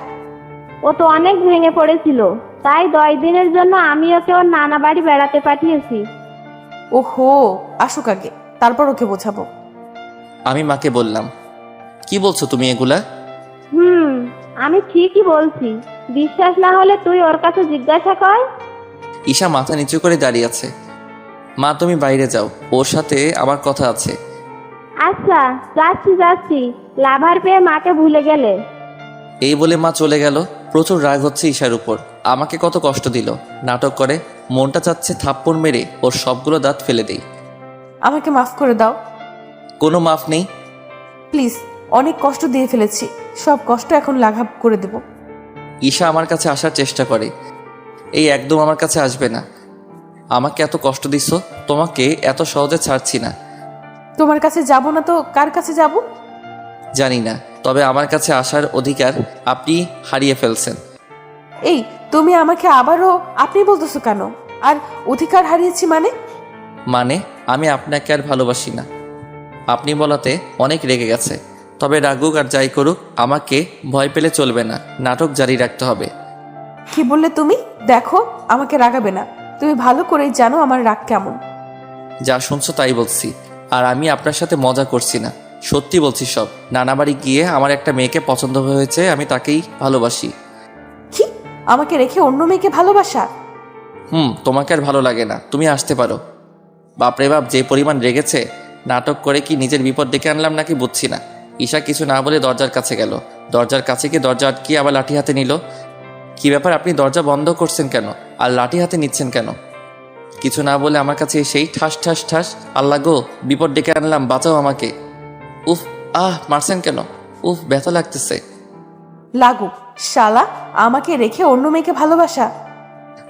ও তো অনেক ভেঙে পড়েছিল, তাই 10 দিনের জন্য আমি ওকে ওর নানা বাড়ি বেড়াতে পাঠিয়েছি। ওহো, আসুক আগে, তারপর ওকে বোঝাবো। আমি মাকে বললাম, কি বলছো তুমি এগুলা? আমি ঠিকই বলছি। বিশ্বাস না হলে তুই ওর কাছে জিজ্ঞাসা কর। ঈশা মাথা নিচু করে দাঁড়িয়ে আছে। মা, তুমি বাইরে যাও, ওর সাথে আমার কথা আছে। আচ্ছা, যাচ্ছি যাচ্ছি। লাভার পেয়ে মাকে ভুলে গেলে। এই বলে মা চলে গেল। প্রচুর রাগ হচ্ছে ঈশার উপর, আমাকে কত কষ্ট দিল, নাটক করে। মনটা চাচ্ছে থাপ্পড় মেরে ওর সবগুলো দাঁত ফেলে দেই। আমাকে মাফ করে দাও। কোনো মাফ নেই। প্লিজ, অনেক কষ্ট দিয়ে ফেলেছি, সব কষ্ট এখন লাঘব করে দেব। ঈশা আমার কাছে আসার চেষ্টা করে, এই একদম আমার কাছে আসবে না। আমাকে এত কষ্ট দিছ, তোমাকে এত সহজে ছাড়ছি না। তোমার কাছে যাব না তো কার কাছে যাব? জানি না, তবে আমার কাছে আসার অধিকার আপনি হারিয়ে ফেলছেন। এই, তুমি আমাকে আবারও আপনি বলতেছো কেন? আর অধিকার হারিয়েছি মানে? আমি আপনাকে আর ভালোবাসি না। আপনি বলাতে অনেক রেগে গেছে, তবে রাগুক আর যাই করুক আমাকে ভয় পেলে চলবে না, নাটক জারি রাখতে হবে। কি বললে তুমি? দেখো, আমাকে রাগাবে না। তুমি ভালো করেই জানো আমার রাগ কেমন। যা শুনছো তাই বলছি, আর আমি আপনার সাথে মজা করছি না, সত্যি বলছি সব। নানা বাড়ি গিয়ে আমার একটা মেয়েকে পছন্দ হয়েছে, আমি তাকেই ভালোবাসি। কি? আমাকে রেখে অন্য মেয়েকে ভালোবাসা? তোমাকে আর ভালো লাগে না, তুমি আসতে পারো। বাপরে বাপ, যে পরিমাণ রেগেছে! নাটক করে কি নিজের বিপদ ডেকে আনলাম নাকি বুঝছি না। ঈশা কিছু না বলে দরজার কাছে গেল। দরজার কাছে গিয়ে দরজা আটকিয়ে আবার লাঠি হাতে নিল। কি ব্যাপার, আপনি দরজা বন্ধ করছেন কেন? আর লাঠি হাতে নিচ্ছেন কেন? কিছু না বলে আমার কাছে সেই ঠাস ঠাস ঠাস। আল্লাহ গো, বিপদ ডেকে আনলাম, বাঁচাও আমাকে। উফ, মারছেন কেন? উফ, ব্যথা লাগতেছে। লাগুক শালা, আমাকে রেখে অন্য মেয়েকে ভালোবাসা।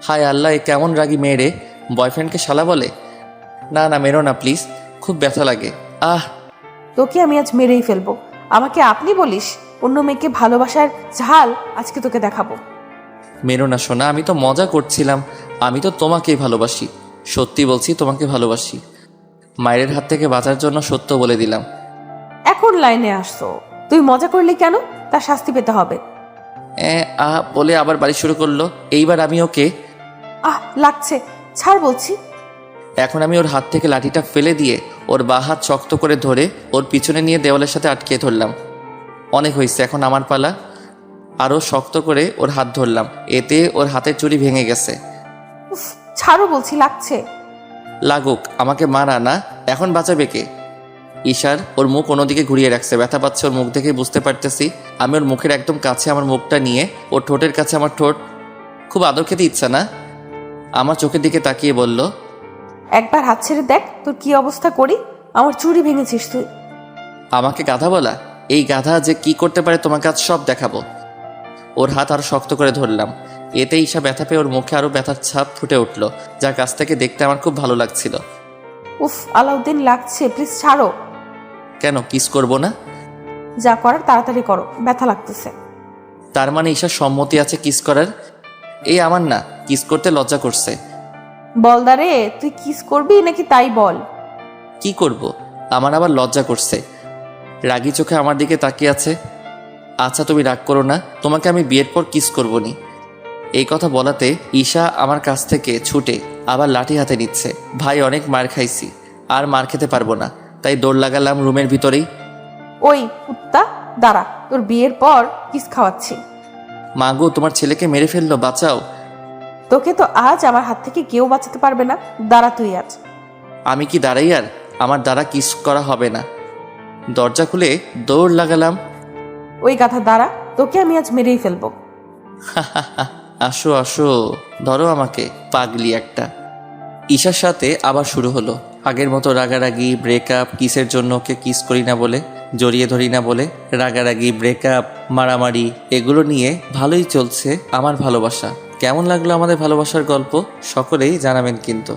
হায় আল্লাহ, এ কেমন রাগী মেয়ে রে, বয়ফ্রেন্ডকে শালা বলে? না না, মেরো না প্লিজ, খুব ব্যথা লাগে। তোকে আমি আজ মেরেই ফেলবো। আমাকে আপনি বলিস? অন্য মেয়েকে ভালোবাসার ঝাল আজকে তোকে দেখাবো। মেরো না সোনা, আমি তো মজা করছিলাম। আমি তো তোমাকেই ভালোবাসি, সত্যি বলছি, তোমাকে ভালোবাসি। মায়ের হাত থেকে বাঁচার জন্য সত্য বলে দিলাম। এখন লাইনে আসছো? তুই মজা করলি কেন? তার শাস্তি পেতে হবে। বলে আবার বাড়ি শুরু করলো। এইবার আমি ওকে লাগছে, ছাড় বলছি। এখন আমি ওর হাত থেকে লাঠিটা ফেলে দিয়ে ওর বাঁ হাত শক্ত করে ধরে ওর পিছনে নিয়ে দেওয়ালের সাথে আটকে ধরলাম। অনেক হয়েছে, এখন আমার পালা। আরও শক্ত করে ওর হাত ধরলাম, এতে ওর হাতের চুড়ি ভেঙে গেছে। উফ, ছাড়ো বলছি, লাগছে। লাগুক, আমাকে মারা না, এখন বাঁচাবে কে? ঈশার ওর মুখ অন্যদিকে ঘুরিয়ে রাখছে, ব্যথা পাচ্ছে ওর মুখ দেখে বুঝতে পারতেছি। আমি ওর মুখের একদম কাছে আমার মুখটা নিয়ে ওর ঠোঁটের কাছে আমার ঠোঁট। খুব আদর খেতে ইচ্ছা না? আমার চোখের দিকে তাকিয়ে বলল, একবার হাত ছেড়ে দেখ তোর কি অবস্থা করি। আমার চুড়ি ভেঙেছিস তুই। আমাকে গাধা বলা? এই গাধা যে কি করতে পারে তোমাকে আজ সব দেখাবো। ওর হাত আরো শক্ত করে ধরলাম, এতে ঈশা ব্যথা পেয়ে ওর মুখে আরো ব্যথার ছাপ ফুটে উঠলো, যার কাছ থেকে দেখতে আমার খুব ভালো লাগছিল। উফ আলাউদ্দিন, লাগছে, প্লিজ ছাড়ো। কেন, কিস করব না? যা করার তাড়াতাড়ি করো, ব্যথা লাগতেছে। তার মানে ঈশার সম্মতি আছে কিস করার? এই আমার না, কিস করতে লজ্জা করছে। বলদারে, তুই কিস করবি নাকি তাই বল। কি করব? আমার আবার লজ্জা করছে। রাগী চোখে আমার দিকে তাকিয়ে আছে। আচ্ছা তুমি রাগ করো না, তোমাকে আমি বিয়ের পর কিস করব নি। এই কথা বলাতে ঈশা আমার কাছ থেকে ছুটে আবার লাঠি হাতে নিচ্ছে। ভাই, অনেক মার খাইছি, আর মার খেতে পারবো না, তাই দৌড় লাগালাম রুমের ভিতরেই। ওই কুত্তা, দাঁড়া, তোর বিয়ের পর কিস খাওয়াচ্ছি। মা গো, তোমার ছেলেকে মেরে ফেললো, বাঁচাও। তোকে তো আজ আমার হাত থেকে কেউ বাঁচাতে পারবে না, দাঁড়া তুই আজ। আমি কি দাঁড়াই আর? আমার দ্বারা কিস করা হবে না। দরজা খুলে দৌড় লাগালাম। ওই গাধা দাঁড়া, তোকে আমি আজ মেরেই ফেলবো। আসো আসো, ধরো আমাকে, পাগলি একটা। ঈশার সাথে আবার শুরু হলো আগের মতো রাগারাগি, ব্রেকআপ, কিসের জন্য ওকে কিস করি না বলে, জড়িয়ে ধরি না বলে, রাগারাগি, ব্রেকআপ, মারামারি, এগুলো নিয়ে ভালোই চলছে আমার ভালোবাসা। কেমন লাগলো আমাদের ভালোবাসার গল্প সকলেই জানাবেন কিন্তু।